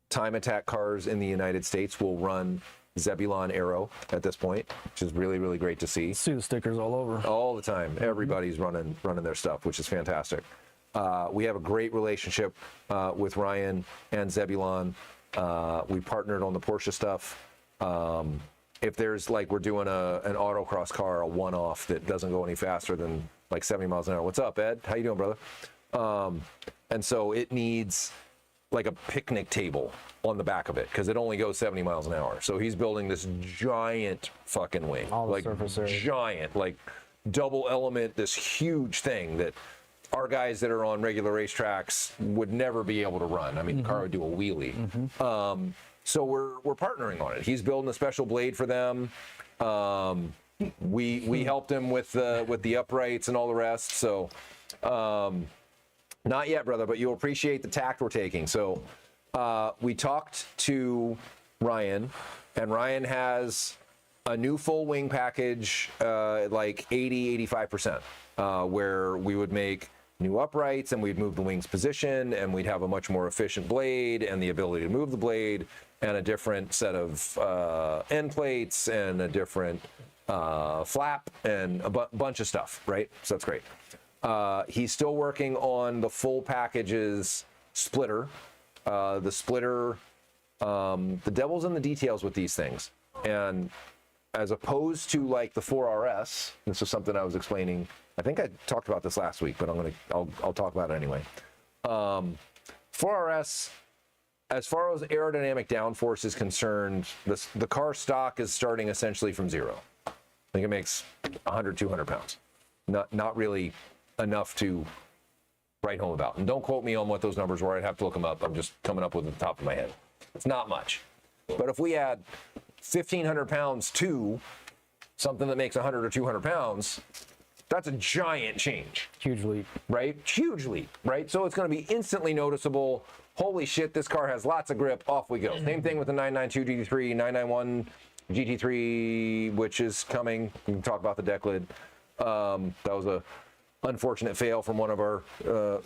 time attack cars in the United States will run Zebulon Aero at this point, which is really, really great to see. See the stickers all over. All the time, everybody's running their stuff, which is fantastic. We have a great relationship with Ryan and Zebulon. We partnered on the Porsche stuff. If there's like we're doing an autocross car, a one-off that doesn't go any faster than like 70 miles an hour. What's up, Ed? How you doing, brother? And so it needs like a picnic table on the back of it because it only goes 70 miles an hour. So he's building this giant fucking wing, All the like surface area. giant, like double element, this huge thing that our guys that are on regular racetracks would never be able to run. I mean, the car would do a wheelie. So we're partnering on it. He's building a special blade for them. We helped him with the uprights and all the rest. So not yet, brother, but you'll appreciate the tact we're taking. So we talked to Ryan, and Ryan has a new full wing package, like 80-85%, where we would make new uprights and we'd move the wing's position and we'd have a much more efficient blade and the ability to move the blade and a different set of end plates and a different flap and a bunch of stuff, right? So that's great. He's still working on the full package's splitter. The splitter, the devil's in the details with these things. And as opposed to like the 4RS, this is something I was explaining. I think I talked about this last week, but I'll talk about it anyway. 4RS, as far as aerodynamic downforce is concerned, the car stock is starting essentially from zero. I think it makes 100, 200 pounds. Not really enough to write home about. And don't quote me on what those numbers were. I'd have to look them up. I'm just coming up with the top of my head. It's not much. But if we add 1,500 pounds to something that makes 100 or 200 pounds, that's a giant change, Huge leap. right? Huge leap, right? So it's going to be instantly noticeable. Holy shit, this car has lots of grip. Off we go. Same thing with the 992 GT3, 991 GT3, which is coming. We can talk about the deck lid. That was a unfortunate fail from one of our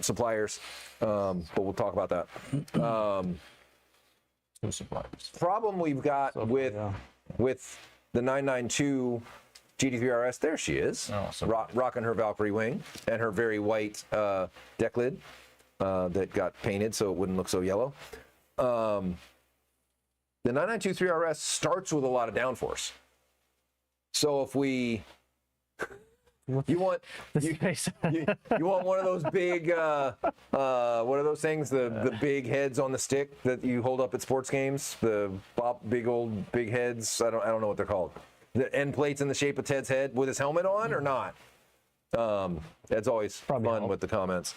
suppliers, but we'll talk about that. Two suppliers. Problem we've got with the 992 GT3 RS, there she is, Oh, so rocking her Valkyrie wing and her very white deck lid that got painted so it wouldn't look so yellow. The 992 3RS starts with a lot of downforce. So if we You want the you, space. you want one of those big what are those things? The big heads on the stick that you hold up at sports games. The big heads. I don't know what they're called. The end plates in the shape of Ted's head with his helmet on or not. That's always Probably fun help. with the comments.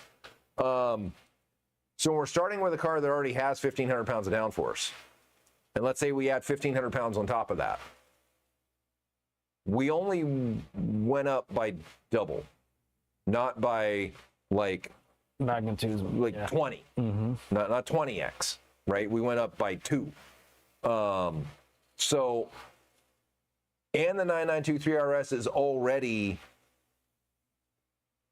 So we're starting with a car that already has 1,500 pounds of downforce. And let's say we add 1,500 pounds on top of that. We only went up by double, not by like Magnitudes. Yeah. 20, not 20x, right? We went up by 2. So, and the 9923 RS is already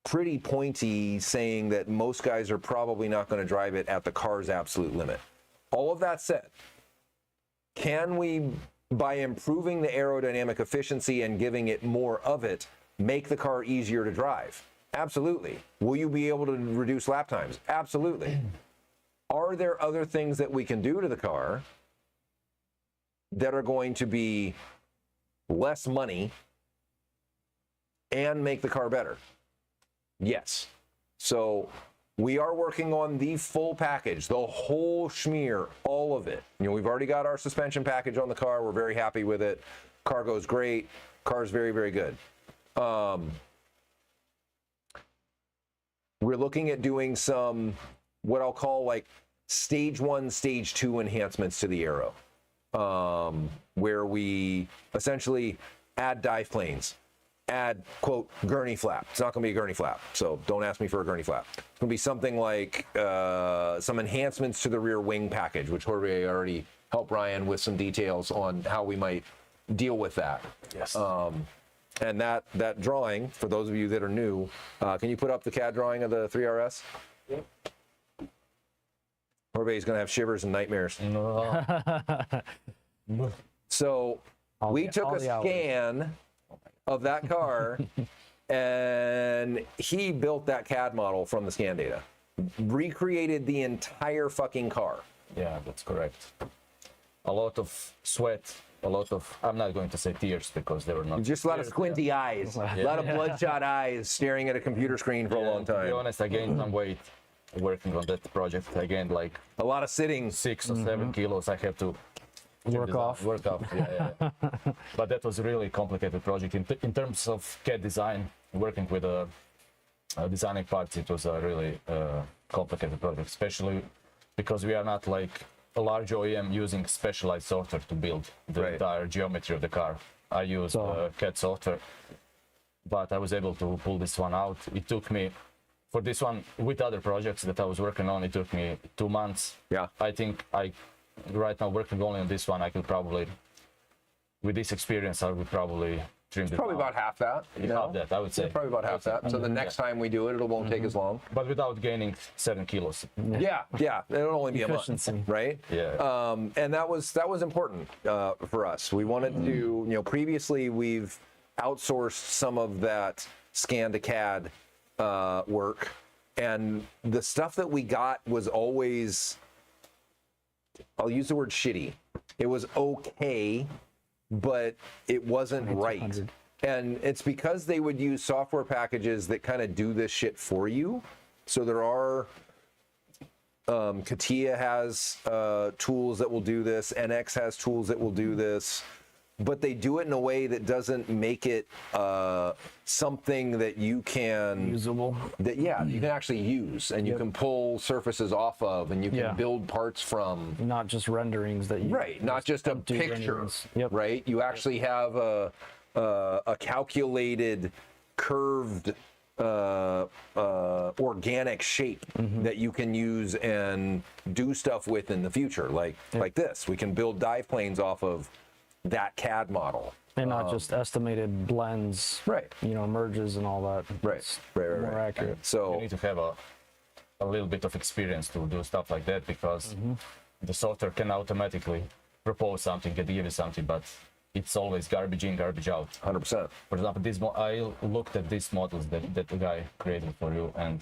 pretty pointy, saying that most guys are probably not going to drive it at the car's absolute limit. All of that said, can we, by improving the aerodynamic efficiency and giving it more of it, make the car easier to drive? Absolutely. Will you be able to reduce lap times? Absolutely. Are there other things that we can do to the car that are going to be less money and make the car better? Yes. So we are working on the full package, the whole schmear, all of it. You know, we've already got our suspension package on the car. We're very happy with it. Car goes great. Car's very, very good. We're looking at doing some, what I'll call like stage 1, stage 2 enhancements to the aero, where we essentially add dive planes, add, quote, gurney flap. It's not going to be a gurney flap, so don't ask me for a gurney flap. It's going to be something like some enhancements to the rear wing package, which Jorge already helped Ryan with some details on how we might deal with that. Yes. And that drawing, for those of you that are new, can you put up the CAD drawing of the 3RS? Yep. Jorge's going to have shivers and nightmares. No. So we took all a the hours. scan of that car and he built that CAD model from the scan data, recreated the entire fucking car. Yeah, that's correct. A lot of sweat, a lot of, I'm not going to say tears because they were not. Just a lot of squinty eyes, a lot of bloodshot eyes staring at a computer screen for a long To be time. honest, I gained some weight working on that project. I gained like A lot of sitting. 6 or 7 kilos. I have to Work off. Work off. Yeah. But that was a really complicated project in terms of CAD design. Working with designing parts, it was a really complicated project, especially because we are not like a large OEM using specialized software to build the Right. entire geometry of the car. I used CAD software, but I was able to pull this one out. It took me, for this one, with other projects that I was working on, it took me 2 months. Yeah. I think right now working only on this one, I could probably, with this experience, I would probably trim this Probably down. about half that. You Half know? that, I would say. Yeah, probably about half that. So the next time we do it, it won't take as long. But without gaining 7 kilos. Yeah, it'll only be a month, Efficiency. right? Yeah. And that was important for us. We wanted to, you know, previously we've outsourced some of that scan to CAD work, and the stuff that we got was always, I'll use the word shitty. It was okay, but it wasn't right. 200. And it's because they would use software packages that kind of do this shit for you. So there are, CATIA has tools that will do this, NX has tools that will do this, but they do it in a way that doesn't make it something that you can Usable. you can actually use, and you can pull surfaces off of, and you can Yeah. build parts from. Not just renderings that you. Right, not just a do picture. renderings. Yep. Right, you actually have a calculated, curved, organic shape that you can use and do stuff with in the future, like this. We can build dive planes off of that CAD model. And not just estimated blends. Right. You know, merges and all that. Right, It's right. More accurate. You So need to have a little bit of experience to do stuff like that, because the software can automatically propose something, can give you something, but it's always garbage in, garbage out. 100%. For example, I looked at these models that the guy created for you, and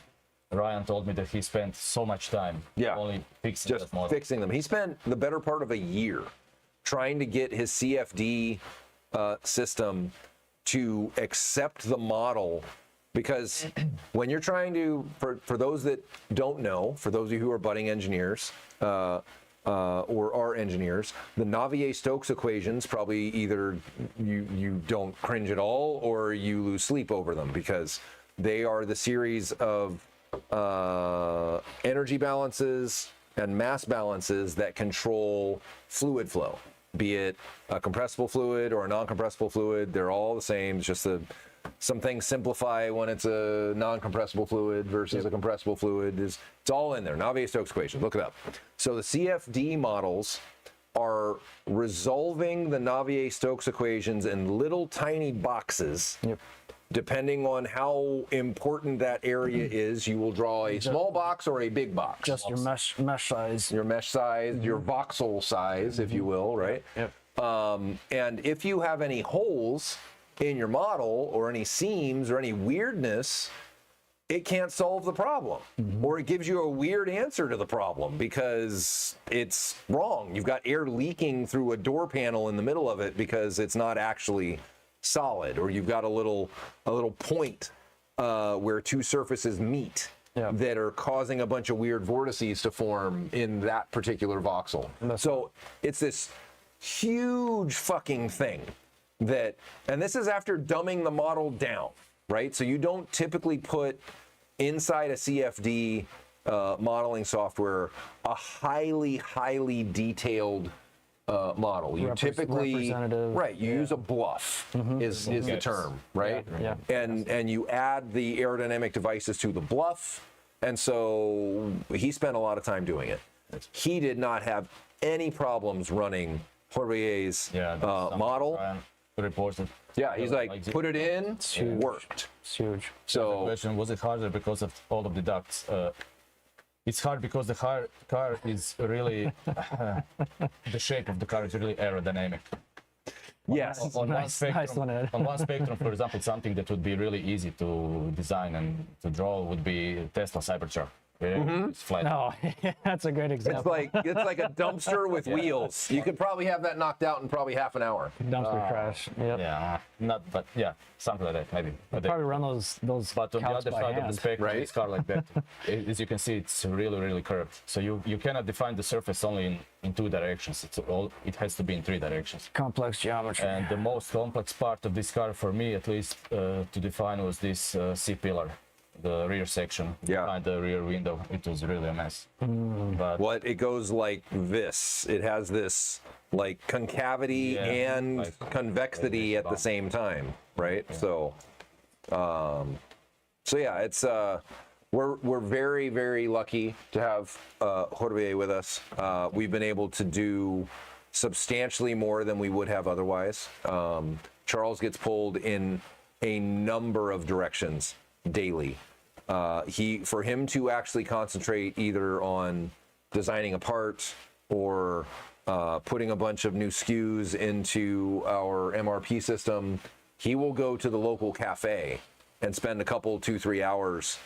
Ryan told me that he spent so much time only fixing Just that model. fixing them. He spent the better part of a year trying to get his CFD system to accept the model, because when you're trying to, for those that don't know, for those of you who are budding engineers or are engineers, the Navier-Stokes equations probably either you don't cringe at all or you lose sleep over them, because they are the series of energy balances and mass balances that control fluid flow, be it a compressible fluid or a non-compressible fluid. They're all the same. It's just some things simplify when it's a non-compressible fluid versus a compressible fluid. It's all in there. Navier-Stokes equation. Look it up. So the CFD models are resolving the Navier-Stokes equations in little tiny boxes. Yep. Depending on how important that area is, you will draw a small box or a big box. Just your mesh size. Your mesh size, your voxel size, if you will, right? Yep. And if you have any holes in your model or any seams or any weirdness, it can't solve the problem, or it gives you a weird answer to the problem because it's wrong. You've got air leaking through a door panel in the middle of it because it's not actually solid, or you've got a little point where two surfaces meet that are causing a bunch of weird vortices to form in that particular voxel. So it's this huge fucking thing that, and this is after dumbing the model down, right? So you don't typically put inside a CFD modeling software a highly detailed model. You typically, right, you use a bluff is the term, right? Yeah. And you add the aerodynamic devices to the bluff, and so he spent a lot of time doing it. He did not have any problems running Horvier's model. Reported. Yeah, he's like, put it in, worked. It's huge. The So question, was it harder because of all of the ducts? It's hard because the car is really, the shape of the car is really aerodynamic. yes, On Nice one, Ed. on one spectrum, for example, something that would be really easy to design and to draw would be Tesla Cybertruck. It's flat. Oh, that's a great it's example. like a dumpster with wheels. You could probably have that knocked out in probably half an hour. Dumpster crash. Yep. Yeah, not, but yeah, something like that, maybe. But Probably run those But on the counts other by side of hand. the spectrum, Right. it's car like that. As you can see, it's really curved. So you cannot define the surface only in two directions. It has to be in three directions. Complex geometry. And the most complex part of this car, for me at least, to define was this C-pillar, the rear section behind the rear window. It was really a mess. But What it goes like this. It has this like concavity and like convexity at the same time, right? So yeah, it's we're very lucky to have Horvier with us. We've been able to do substantially more than we would have otherwise. Charles gets pulled in a number of directions daily. For him to actually concentrate either on designing a part or putting a bunch of new SKUs into our MRP system, he will go to the local cafe and spend a couple, 2-3 hours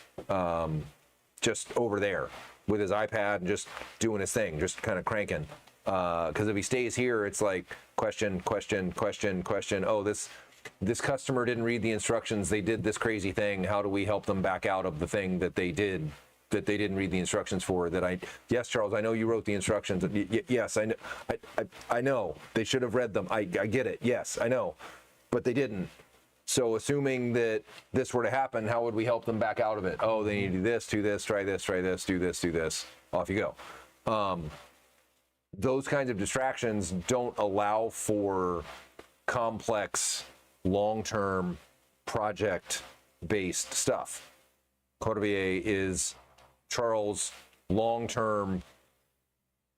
just over there with his iPad and just doing his thing, just kind of cranking. Because if he stays here, it's like question. Oh, this customer didn't read the instructions. They did this crazy thing. How do we help them back out of the thing that they did, that they didn't read the instructions for? Yes, Charles, I know you wrote the instructions. Yes, I know. I know. They should have read them. I get it. Yes, I know. But they didn't. So assuming that this were to happen, how would we help them back out of it? Oh, they need to do this, do this, try this, do this. Off you go. Those kinds of distractions don't allow for complex, long-term, project-based stuff. Corbier is Charles' long-term,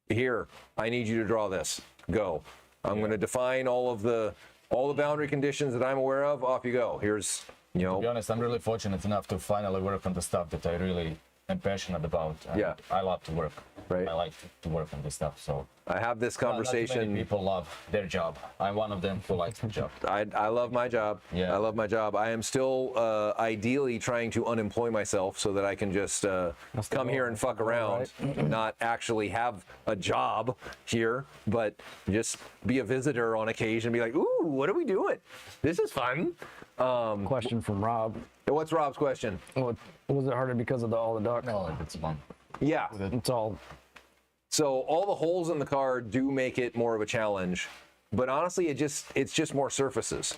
here, I need you to draw this. Go. I'm going to define all the boundary conditions that I'm aware of. Off you go. Here's, to be honest, I'm really fortunate enough to finally work on the stuff that I really am passionate about. And Yeah. I love to work. Right. I like to work on this stuff. So I have this not many conversation. people love their job. I'm one of them who likes the job. I love my job. Yeah. I love my job. I am still ideally trying to unemploy myself so that I can just come here and fuck around, not actually have a job here, but just be a visitor on occasion and be like, ooh, what are we doing? This is fun. Question from Rob. What's Rob's question? Was it harder because of all the ducts? No, it's fun. Yeah. It's all So all the holes in the car do make it more of a challenge, but honestly, it's just more surfaces.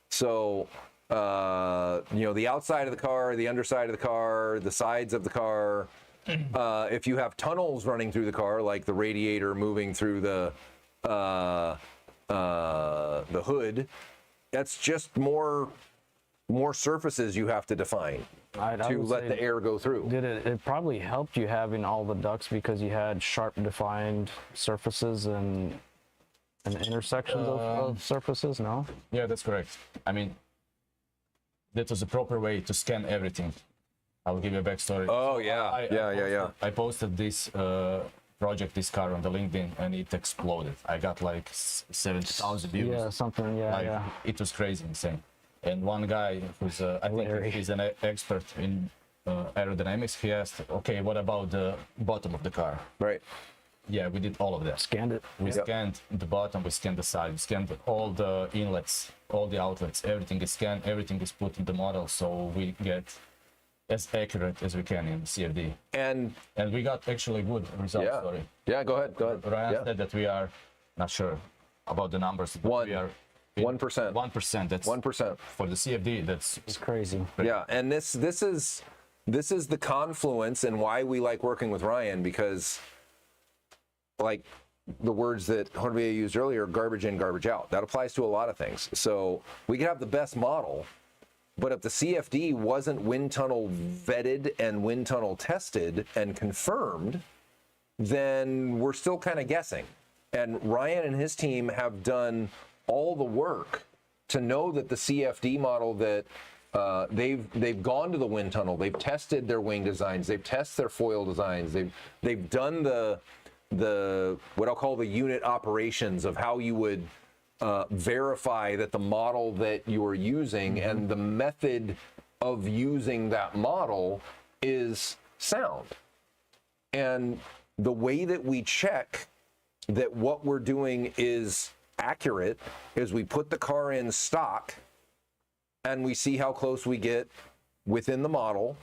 So the outside of the car, the underside of the car, the sides of the car. If you have tunnels running through the car, like the radiator moving through the hood, that's just more surfaces you have to define I to would let say the air go through. it probably helped you having all the ducts because you had sharp defined surfaces and intersections of surfaces, no? Yeah, that's correct. I mean, that was the proper way to scan everything. I will give you a backstory. Oh yeah, yeah. I posted this project, this car on the LinkedIn, and it exploded. I got like 70,000 views. Yeah, something, yeah, Like, yeah. it was crazy, insane. And one guy who's, I think Larry. he's an expert in aerodynamics, he asked, okay, what about the bottom of the car? Right. Yeah, we did all of that. Scanned it. We scanned the bottom, we scanned the side, we scanned all the inlets, all the outlets, everything is scanned, everything is put in the model, so we get as accurate as we can in CFD. And And we got actually good results. yeah, Sorry. yeah. Go ahead. Ryan Yeah. said that we are not sure about the numbers. But One. we are 1%. 1%. That's 1%. for the CFD. That's It's crazy. Yeah, and this is the confluence and why we like working with Ryan, because like the words that Jorge used earlier, garbage in, garbage out. That applies to a lot of things. So we could have the best model, but if the CFD wasn't wind tunnel vetted and wind tunnel tested and confirmed, then we're still kind of guessing. And Ryan and his team have done all the work to know that the CFD model that they've gone to the wind tunnel, they've tested their wing designs, they've tested their foil designs, they've done the what I'll call the unit operations of how you would verify that the model that you are using and the method of using that model is sound. And the way that we check that what we're doing is accurate is we put the car in stock and we see how close we get within the model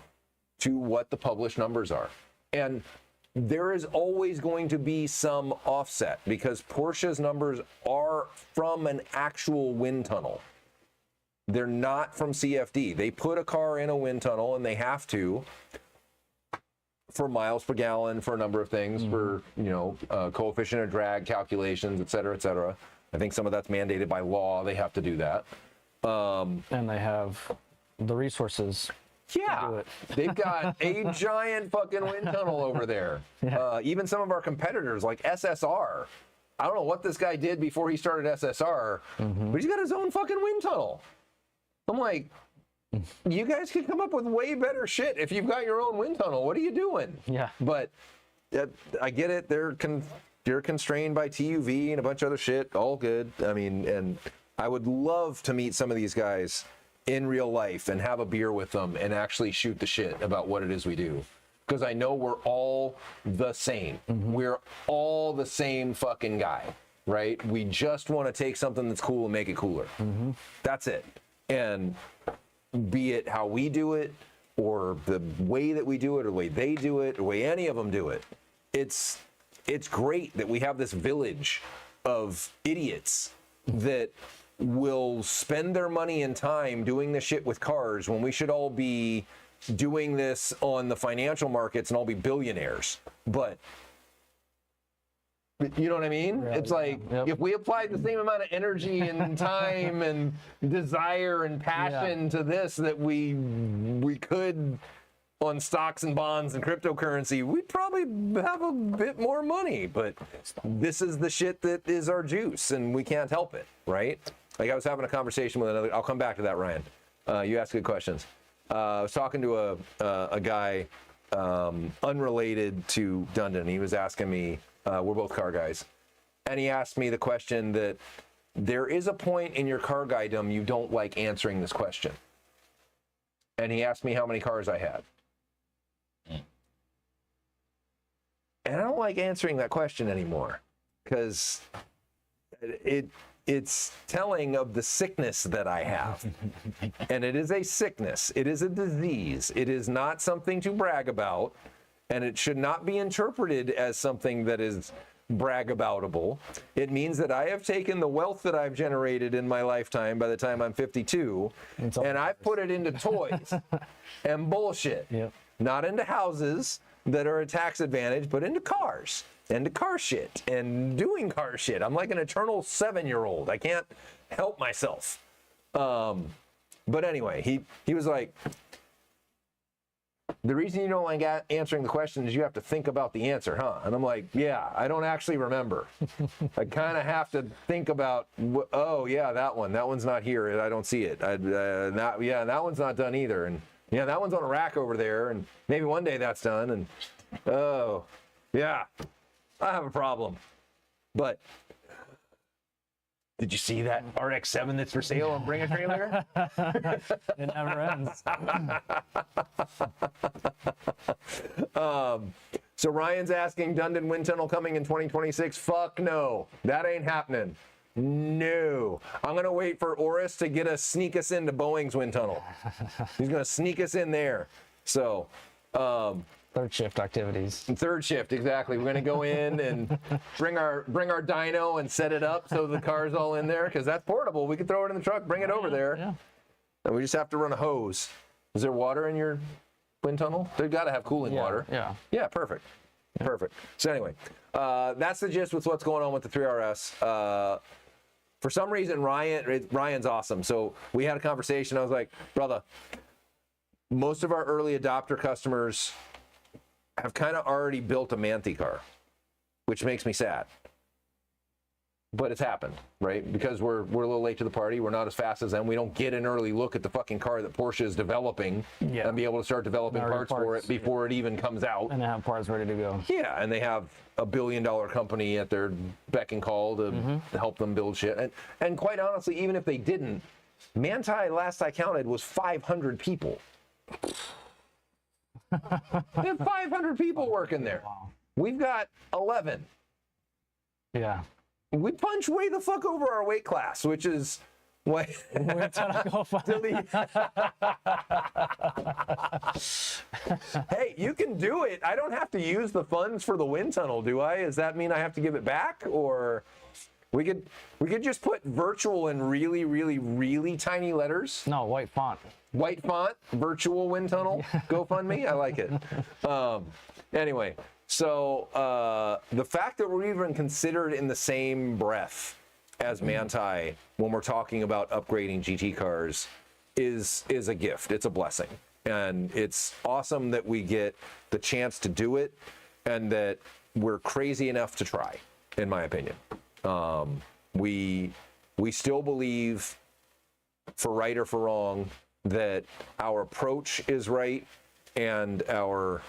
to what the published numbers are. And there is always going to be some offset because Porsche's numbers are from an actual wind tunnel. They're not from CFD. They put a car in a wind tunnel and they have to for miles per gallon, for a number of things, for, coefficient of drag calculations, et cetera, et cetera. I think some of that's mandated by law. They have to do that. And they have the resources. Yeah, do it. they've got a giant fucking wind tunnel over there. Even some of our competitors, like SSR, I don't know what this guy did before he started SSR, but he's got his own fucking wind tunnel. I'm like, you guys could come up with way better shit if you've got your own wind tunnel. What are you doing? Yeah. But I get it. You're constrained by TUV and a bunch of other shit. All good. I mean, and I would love to meet some of these guys in real life and have a beer with them and actually shoot the shit about what it is we do. Because I know we're all the same. We're all the same fucking guy, right? We just want to take something that's cool and make it cooler. That's it. And be it how we do it, or the way that we do it, or the way they do it, or the way any of them do it, it's great that we have this village of idiots that will spend their money and time doing this shit with cars when we should all be doing this on the financial markets and all be billionaires. But you know what I mean? It's like, if we applied the same amount of energy and time and desire and passion to this that we could on stocks and bonds and cryptocurrency, we'd probably have a bit more money. But this is the shit that is our juice, and we can't help it, right? Like I was having a conversation with another. I'll come back to that, Ryan. You ask good questions. I was talking to a guy unrelated to Dundon. He was asking me, we're both car guys, and he asked me the question that there is a point in your car guydom you don't like answering this question. And he asked me how many cars I had. And I don't like answering that question anymore because it's telling of the sickness that I have. And it is a sickness. It is a disease. It is not something to brag about. And it should not be interpreted as something that is brag-aboutable. It means that I have taken the wealth that I've generated in my lifetime by the time I'm 52, and I've put it into toys and bullshit. Yep. Not into houses that are a tax advantage, but into cars, into car shit, and doing car shit. I'm like an eternal 7-year-old. I can't help myself. But anyway, he was like, the reason you don't like answering the question is you have to think about the answer, huh? And I'm like, yeah, I don't actually remember. I kind of have to think about, oh, yeah, that one. That one's not here. I don't see it. That one's not done either. And yeah, that one's on a rack over there. And maybe one day that's done. And oh, yeah, I have a problem. But did you see that RX-7 that's for sale on Bring a Trailer? It never ends. So Ryan's asking, Dundon wind tunnel coming in 2026? Fuck no, that ain't happening. No, I'm gonna wait for Oris to sneak us into Boeing's wind tunnel. He's gonna sneak us in there. So, Third shift activities. third shift, exactly. We're gonna go in and bring our dyno and set it up so the car's all in there because that's portable. We can throw it in the truck, bring it over there, Yeah. and we just have to run a hose. Is there water in your wind tunnel? They've got to have cooling water. Yeah. Yeah, perfect. Perfect. So anyway, that's the gist with what's going on with the 3RS. For some reason, Ryan's awesome. So we had a conversation. I was like, brother, most of our early adopter customers have kind of already built a Manthey car, which makes me sad. But it's happened, right? Because we're a little late to the party. We're not as fast as them. We don't get an early look at the fucking car that Porsche is developing and be able to start developing Already parts for it before it even comes out. And they have parts ready to go. Yeah, and they have a $1 billion company at their beck and call to help them build shit. And quite honestly, even if they didn't, Manthey, last I counted, was 500 people. They have 500 people working there. Wow. We've got 11. Yeah. We punch way the fuck over our weight class, which is why. We're trying to go find Hey, you can do it. I don't have to use the funds for the wind tunnel, do I? Does that mean I have to give it back? Or we could just put virtual in really, really, really tiny letters. No, white font. White font, virtual wind tunnel, GoFundMe. I like it. Anyway, so the fact that we're even considered in the same breath as Manthey when we're talking about upgrading GT cars is a gift. It's a blessing. And it's awesome that we get the chance to do it and that we're crazy enough to try, in my opinion. We still believe, for right or for wrong, that our approach is right and our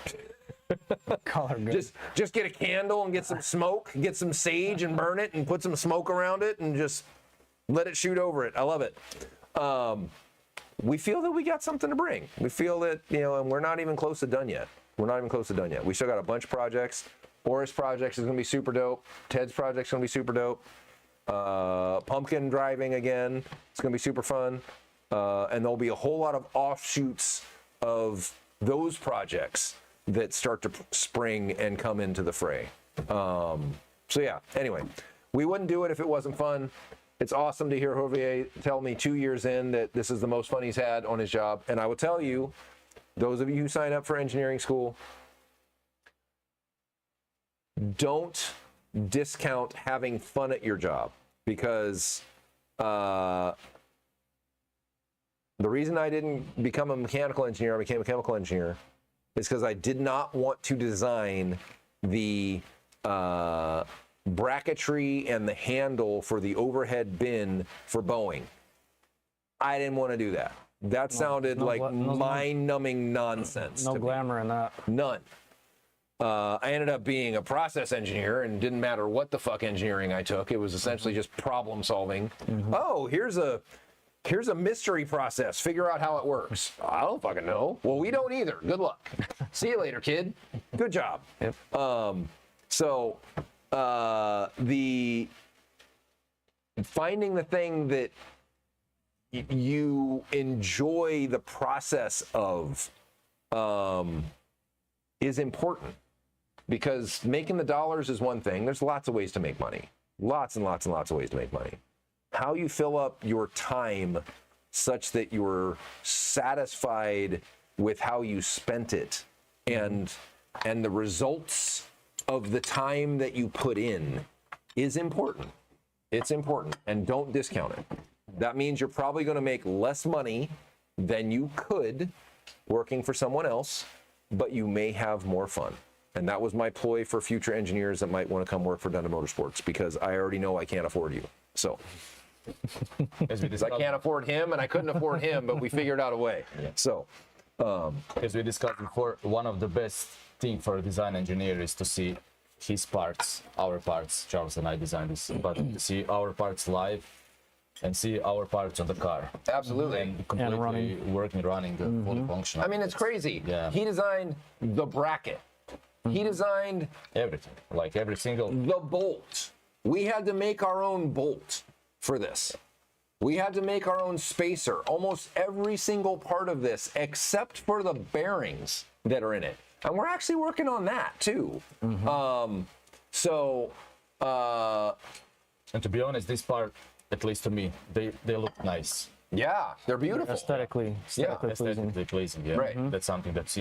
Color good. just get a candle and get some smoke, get some sage and burn it and put some smoke around it and just let it shoot over it. I love it. We feel that we got something to bring. We feel that, and we're not even close to done yet. We still got a bunch of projects. Oris projects is going to be super dope. Ted's project's going to be super dope. Pumpkin driving again. It's going to be super fun. And there'll be a whole lot of offshoots of those projects that start to spring and come into the fray. So yeah, anyway, we wouldn't do it if it wasn't fun. It's awesome to hear Javier tell me 2 years in that this is the most fun he's had on his job. And I will tell you, those of you who sign up for engineering school, don't discount having fun at your job, because the reason I didn't become a mechanical engineer, I became a chemical engineer, is because I did not want to design the bracketry and the handle for the overhead bin for Boeing. I didn't want to do that That sounded no like gla- no- mind-numbing nonsense. No to me. glamour in that. None. I ended up being a process engineer, and didn't matter what the fuck engineering I took. It was essentially just problem solving. Oh, here's a mystery process. Figure out how it works. I don't fucking know. Well, we don't either. Good luck. See you later, kid. Good job. Yep. So the finding the thing that you enjoy the process of is important, because making the dollars is one thing. There's lots of ways to make money. Lots and lots and lots of ways to make money. How you fill up your time such that you're satisfied with how you spent it and the results of the time that you put in is important. It's important, and don't discount it. That means you're probably going to make less money than you could working for someone else, but you may have more fun. And that was my ploy for future engineers that might want to come work for Dundee Motorsports, because I already know I can't afford you. So As we I discussed, can't afford him, and I couldn't afford him, but we figured out a way. So as we discussed before, one of the best thing for a design engineer is to see his parts, our parts. Charles and I designed this, but to see our parts live and see our parts on the car. absolutely. And completely running, fully functional. I mean, it's crazy. Yeah. He designed the bracket. He designed everything, like every single. the bolt. We had to make our own bolt for this. We had to make our own spacer. Almost every single part of this, except for the bearings that are in it. And we're actually working on that too. And to be honest, this part, at least to me, they look nice. Yeah, they're beautiful. Aesthetically pleasing. Aesthetically pleasing, yeah. Right. That's something that's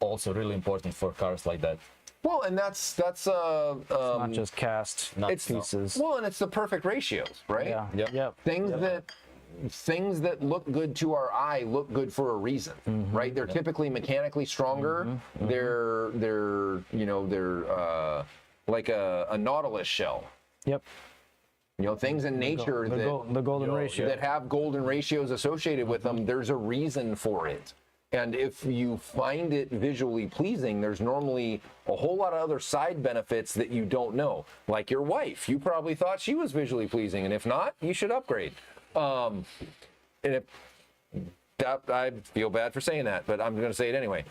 also really important for cars like that. Well, and that's Not just cast Not- it's pieces. well, and it's the perfect ratios, right? Yeah. Yep. Yep. Things that look good to our eye look good for a reason, right? They're typically mechanically stronger. They're like a Nautilus shell. Yep. You know, things in nature The golden ratio. that have golden ratios associated with them. There's a reason for it. And if you find it visually pleasing, there's normally a whole lot of other side benefits that you don't know. Like your wife, you probably thought she was visually pleasing, and if not, you should upgrade. And if that, I feel bad for saying that, but I'm going to say it anyway.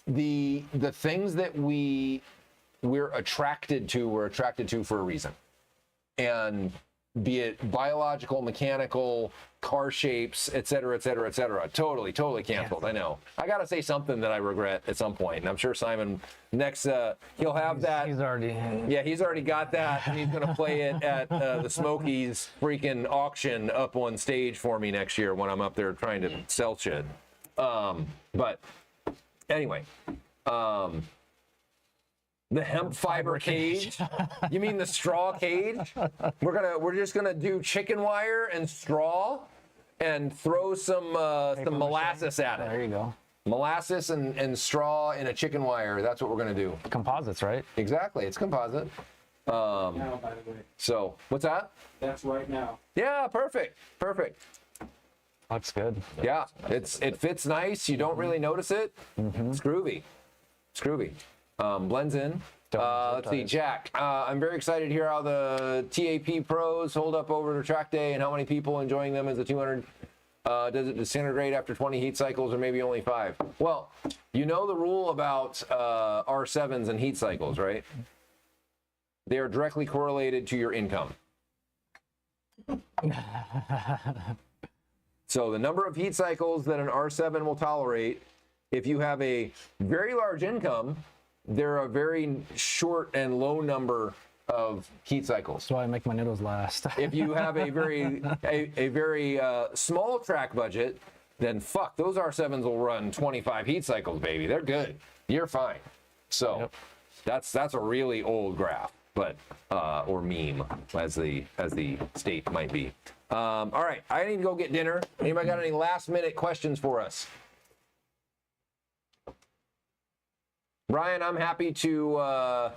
The things that we're attracted to, we're attracted to for a reason. And be it biological, mechanical, car shapes, et cetera, et cetera, et cetera. Totally canceled. I know. I got to say something that I regret at some point. And I'm sure Simon next, he'll have that. He's already. Yeah, he's already got that. And he's going to play it at the Smokies freaking auction up on stage for me next year when I'm up there trying to sell shit. But anyway, the hemp fiber cage. You mean the straw cage? We're just gonna do chicken wire and straw, and throw some molasses at There it. you go. Molasses and straw in a chicken wire. That's what we're gonna do. Composites, right? Exactly. It's composite. Now, by the way, So what's that? that's right now. Yeah, perfect. Looks good. Yeah, it fits nice. You don't really notice it. It's groovy. Blends in. Let's see, Jack. I'm very excited to hear how the TAP Pros hold up over the track day and how many people enjoying them as a 200. Does it disintegrate after 20 heat cycles or maybe only 5? Well, you know the rule about R7s and heat cycles, right? They are directly correlated to your income. So the number of heat cycles that an R7 will tolerate, if you have a very large income, they're a very short and low number of heat cycles. That's why I make my noodles last. If you have a very small track budget, then fuck, those R7s will run 25 heat cycles, baby. They're good. You're fine. So that's a really old graph, but or meme, as the state might be. All right, I need to go get dinner. Anybody got any last minute questions for us? Ryan, I'm happy to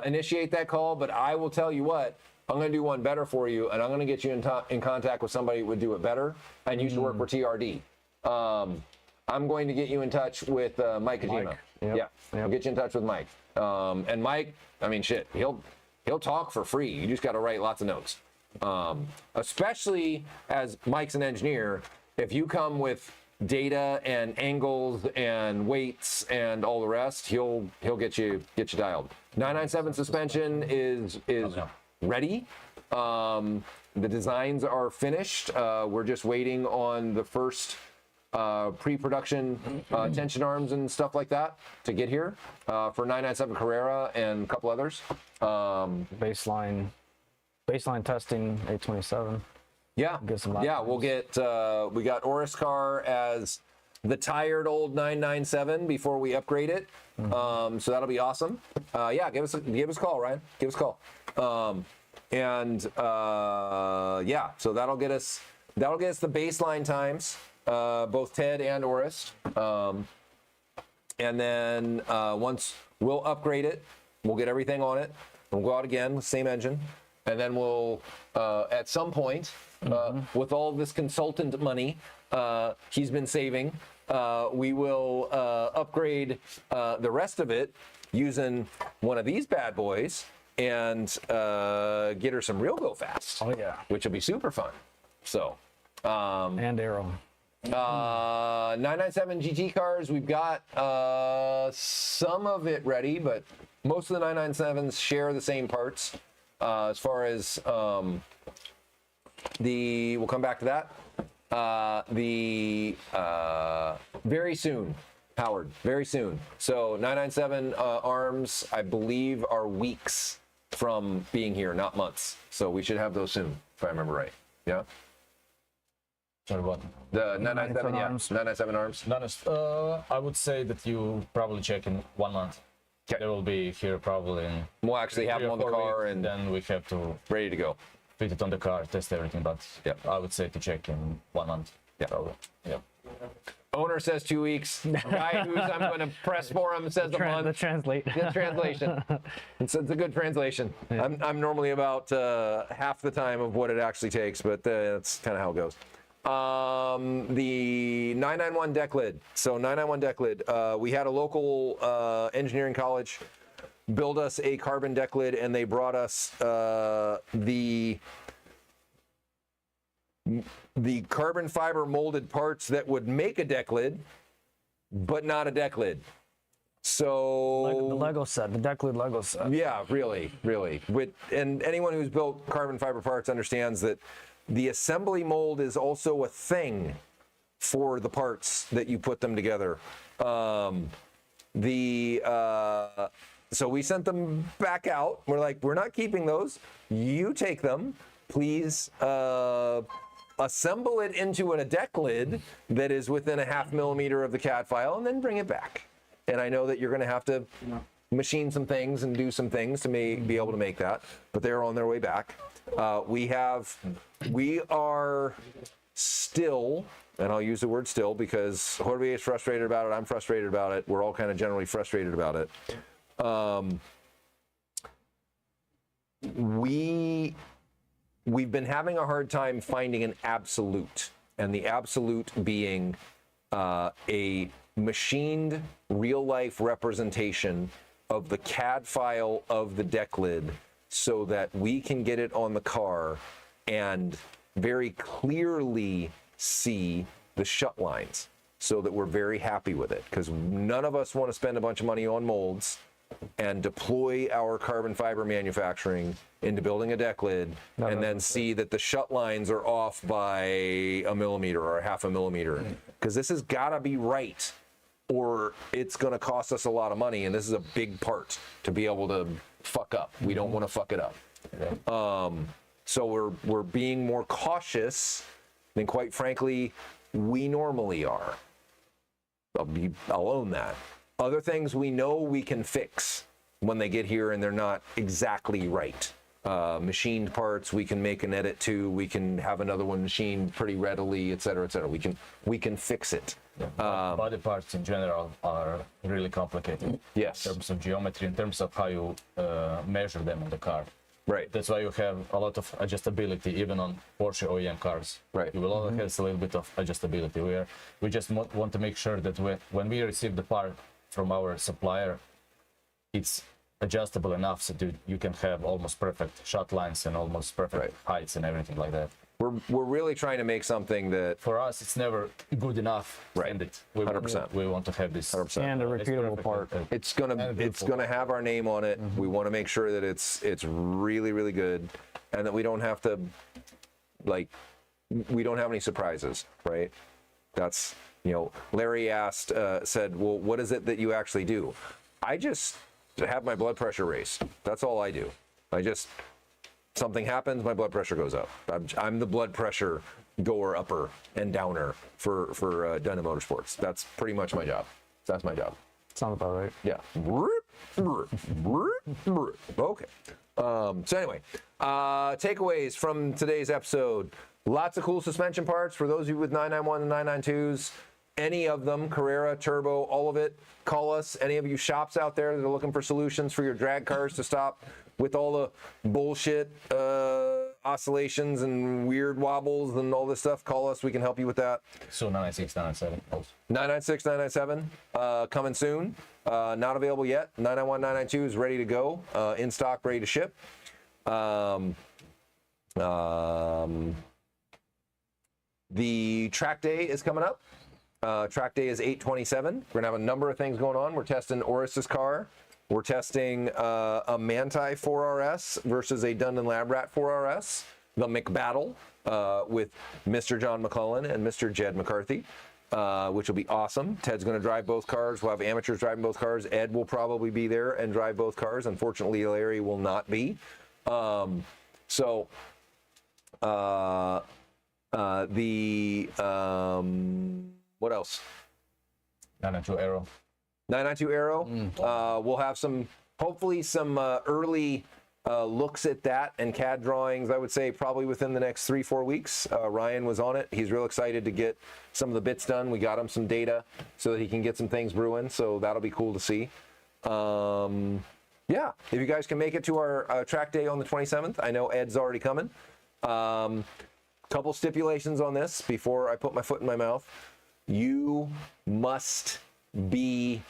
initiate that call, but I will tell you what, I'm going to do one better for you, and I'm going to get you in contact with somebody who would do it better and used to work for TRD. I'm going to get you in touch with Mike Kojima. Yep. Yeah, Yep. I'll get you in touch with Mike. And Mike, I mean, shit, he'll talk for free. You just got to write lots of notes. Especially as Mike's an engineer, if you come with data and angles and weights and all the rest, he'll get you dialed. 997 suspension is ready. The designs are finished. We're just waiting on the first pre-production tension arms and stuff like that to get here for 997 Carrera and a couple others. Baseline testing 827. Yeah, Get some lap we'll get we got Oriscar as the tired old 997 before we upgrade it. So that'll be awesome. Yeah, give us a call, Ryan. Give us a call. Yeah, so that'll get us the baseline times, both Ted and Orist. And then once we'll upgrade it, we'll get everything on it. We'll go out again, same engine, and then we'll at some point, with all this consultant money he's been saving, we will upgrade the rest of it using one of these bad boys and get her some real go fast. Oh yeah. Which will be super fun. So. And Arrow. 997 GT cars, we've got some of it ready, but most of the 997s share the same parts. As far as we'll come back to that. Very soon, Howard, very soon. So 997 arms, I believe, are weeks from being here, not months. So we should have those soon, if I remember right. Yeah. Sorry, what? The 997 arms. 997 arms. I would say that you probably check in 1 month. Okay. They will be here probably in We'll actually have 3 them or on the 4 car weeks, and then we have to ready to go. fit it on the car, test everything. But Yep. I would say to check in 1 month. Yep. Probably. Yeah. Owner says 2 weeks. Guy who's I'm going to press for him says a The month. translate. Good translation. It's a good translation. I'm normally about half the time of what it actually takes, but that's kind of how it goes. The 991 deck lid. So 991 deck lid. We had a local engineering college build us a carbon deck lid, and they brought us the carbon fiber molded parts that would make a deck lid, but not a deck lid. So The Lego set, the deck lid Lego set. yeah, really. And anyone who's built carbon fiber parts understands that the assembly mold is also a thing for the parts that you put them together. So we sent them back out. We're like, we're not keeping those. You take them, please. Assemble it into a deck lid that is within a 0.5 millimeter of the CAD file, and then bring it back. And I know that you're going to have to machine some things and do some things to be able to make that, but they're on their way back. We are still, and I'll use the word still because Jorge is frustrated about it, I'm frustrated about it, we're all kind of generally frustrated about it. We've been having a hard time finding an absolute, and the absolute being a machined real-life representation of the CAD file of the deck lid so that we can get it on the car and very clearly see the shut lines so that we're very happy with it, because none of us want to spend a bunch of money on molds and deploy our carbon fiber manufacturing into building a deck lid and then see that the shut lines are off by 1 millimeter or 0.5 millimeter, because this has got to be right or it's going to cost us a lot of money, and this is a big part to be able to fuck up. We don't want to fuck it up. So we're being more cautious than, quite frankly, we normally are. I'll own that. Other things we know we can fix when they get here and they're not exactly right. Machined parts we can make an edit to, we can have another one machined pretty readily, et cetera, et cetera. We can fix it. Body parts in general are really complicated. Yes. In terms of geometry, in terms of how you measure them on the car. Right. That's why you have a lot of adjustability even on Porsche OEM cars. Right. You will always have a little bit of adjustability. We just want to make sure that when we receive the part from our supplier, it's adjustable enough so that you can have almost perfect shot lines and almost perfect Right. heights and everything like that. We're really trying to make something that For us, it's never good enough. Right. And it. We, 100%. We want to have this. 100%. And a It's repeatable perfect. part. it's gonna And it's beautiful. gonna have our name on it. We want to make sure that it's really really good, and that we don't have to like we don't have any surprises, right? That's Larry asked said, well, what is it that you actually do? I just have my blood pressure race. That's all I do. Something happens, my blood pressure goes up. I'm the blood pressure goer upper and downer for Dunham Motorsports. That's pretty much my job. That's my job. Sounds about right. Yeah. Okay. So anyway, takeaways from today's episode. Lots of cool suspension parts for those of you with 991 and 992s. Any of them, Carrera, Turbo, all of it. Call us. Any of you shops out there that are looking for solutions for your drag cars to stop with all the bullshit oscillations and weird wobbles and all this stuff, call us. We can help you with that. So 996, 997 also. 996, 997, coming soon. Not available yet. 991, 992 is ready to go. In stock, ready to ship. The track day is coming up. Track day is 8/27. We're gonna have a number of things going on. We're testing Oris's car. We're testing a Manti 4RS versus a Dundon Lab Rat 4RS. The McBattle with Mr. John McClellan and Mr. Jed McCarthy, which will be awesome. Ted's going to drive both cars. We'll have amateurs driving both cars. Ed will probably be there and drive both cars. Unfortunately, Larry will not be. What else? 992 Aero. 992 Aero. We'll have hopefully some early looks at that and CAD drawings, I would say probably within the next 3-4 weeks. Ryan was on it. He's real excited to get some of the bits done. We got him some data so that he can get some things brewing. So that'll be cool to see. Yeah, if you guys can make it to our track day on the 27th, I know Ed's already coming. Couple stipulations on this before I put my foot in my mouth. You must be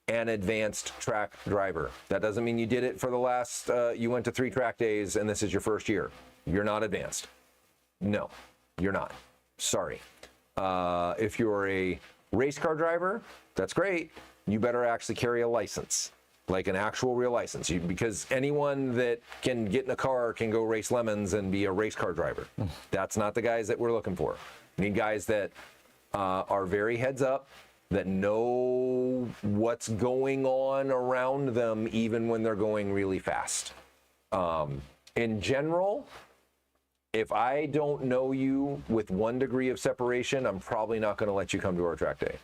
an advanced track driver. That doesn't mean you did it for the last, you went to 3 track days and this is your first year. You're not advanced. No, you're not. Sorry. If you're a race car driver, that's great. You better actually carry a license, like an actual real license, because anyone that can get in a car can go race lemons and be a race car driver. That's not the guys that we're looking for. We need guys that are very heads up, that know what's going on around them even when they're going really fast. In general, if I don't know you with 1 degree of separation, I'm probably not going to let you come to our track day.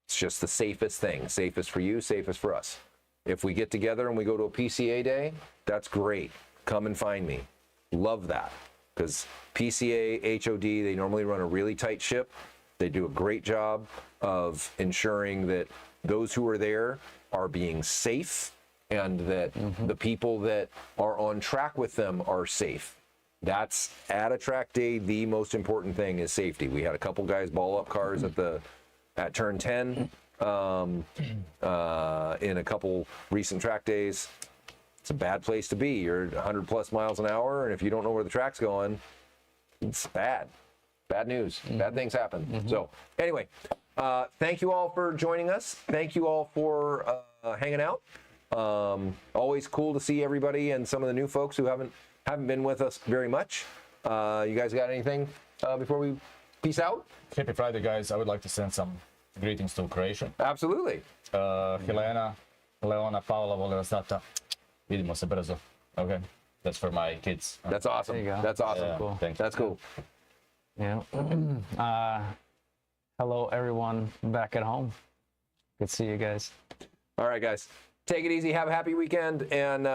It's just the safest thing. Safest for you, safest for us. If we get together and we go to a PCA day, that's great. Come and find me. Love that. Because PCA, HOD, they normally run a really tight ship. They do a great job of ensuring that those who are there are being safe and that the people that are on track with them are safe. That's, at a track day, the most important thing is safety. We had a couple guys ball up cars at turn 10 in a couple recent track days. It's a bad place to be. You're 100 plus miles an hour, and if you don't know where the track's going, it's bad. Bad news. Bad things happen. So anyway, thank you all for joining us. Thank you all for hanging out. Always cool to see everybody and some of the new folks who haven't been with us very much. You guys got anything before we peace out? Happy Friday, guys. I would like to send some greetings to Croatia. Absolutely. Helena, Leona, Paula, Volerasata. Vidimo se brzo. Okay. That's for my kids. That's awesome. There you go. That's awesome. Yeah, Cool. thank you. That's cool. Yeah. Hello, everyone back at home. Good to see you guys. All right, guys. Take it easy. Have a happy weekend. And if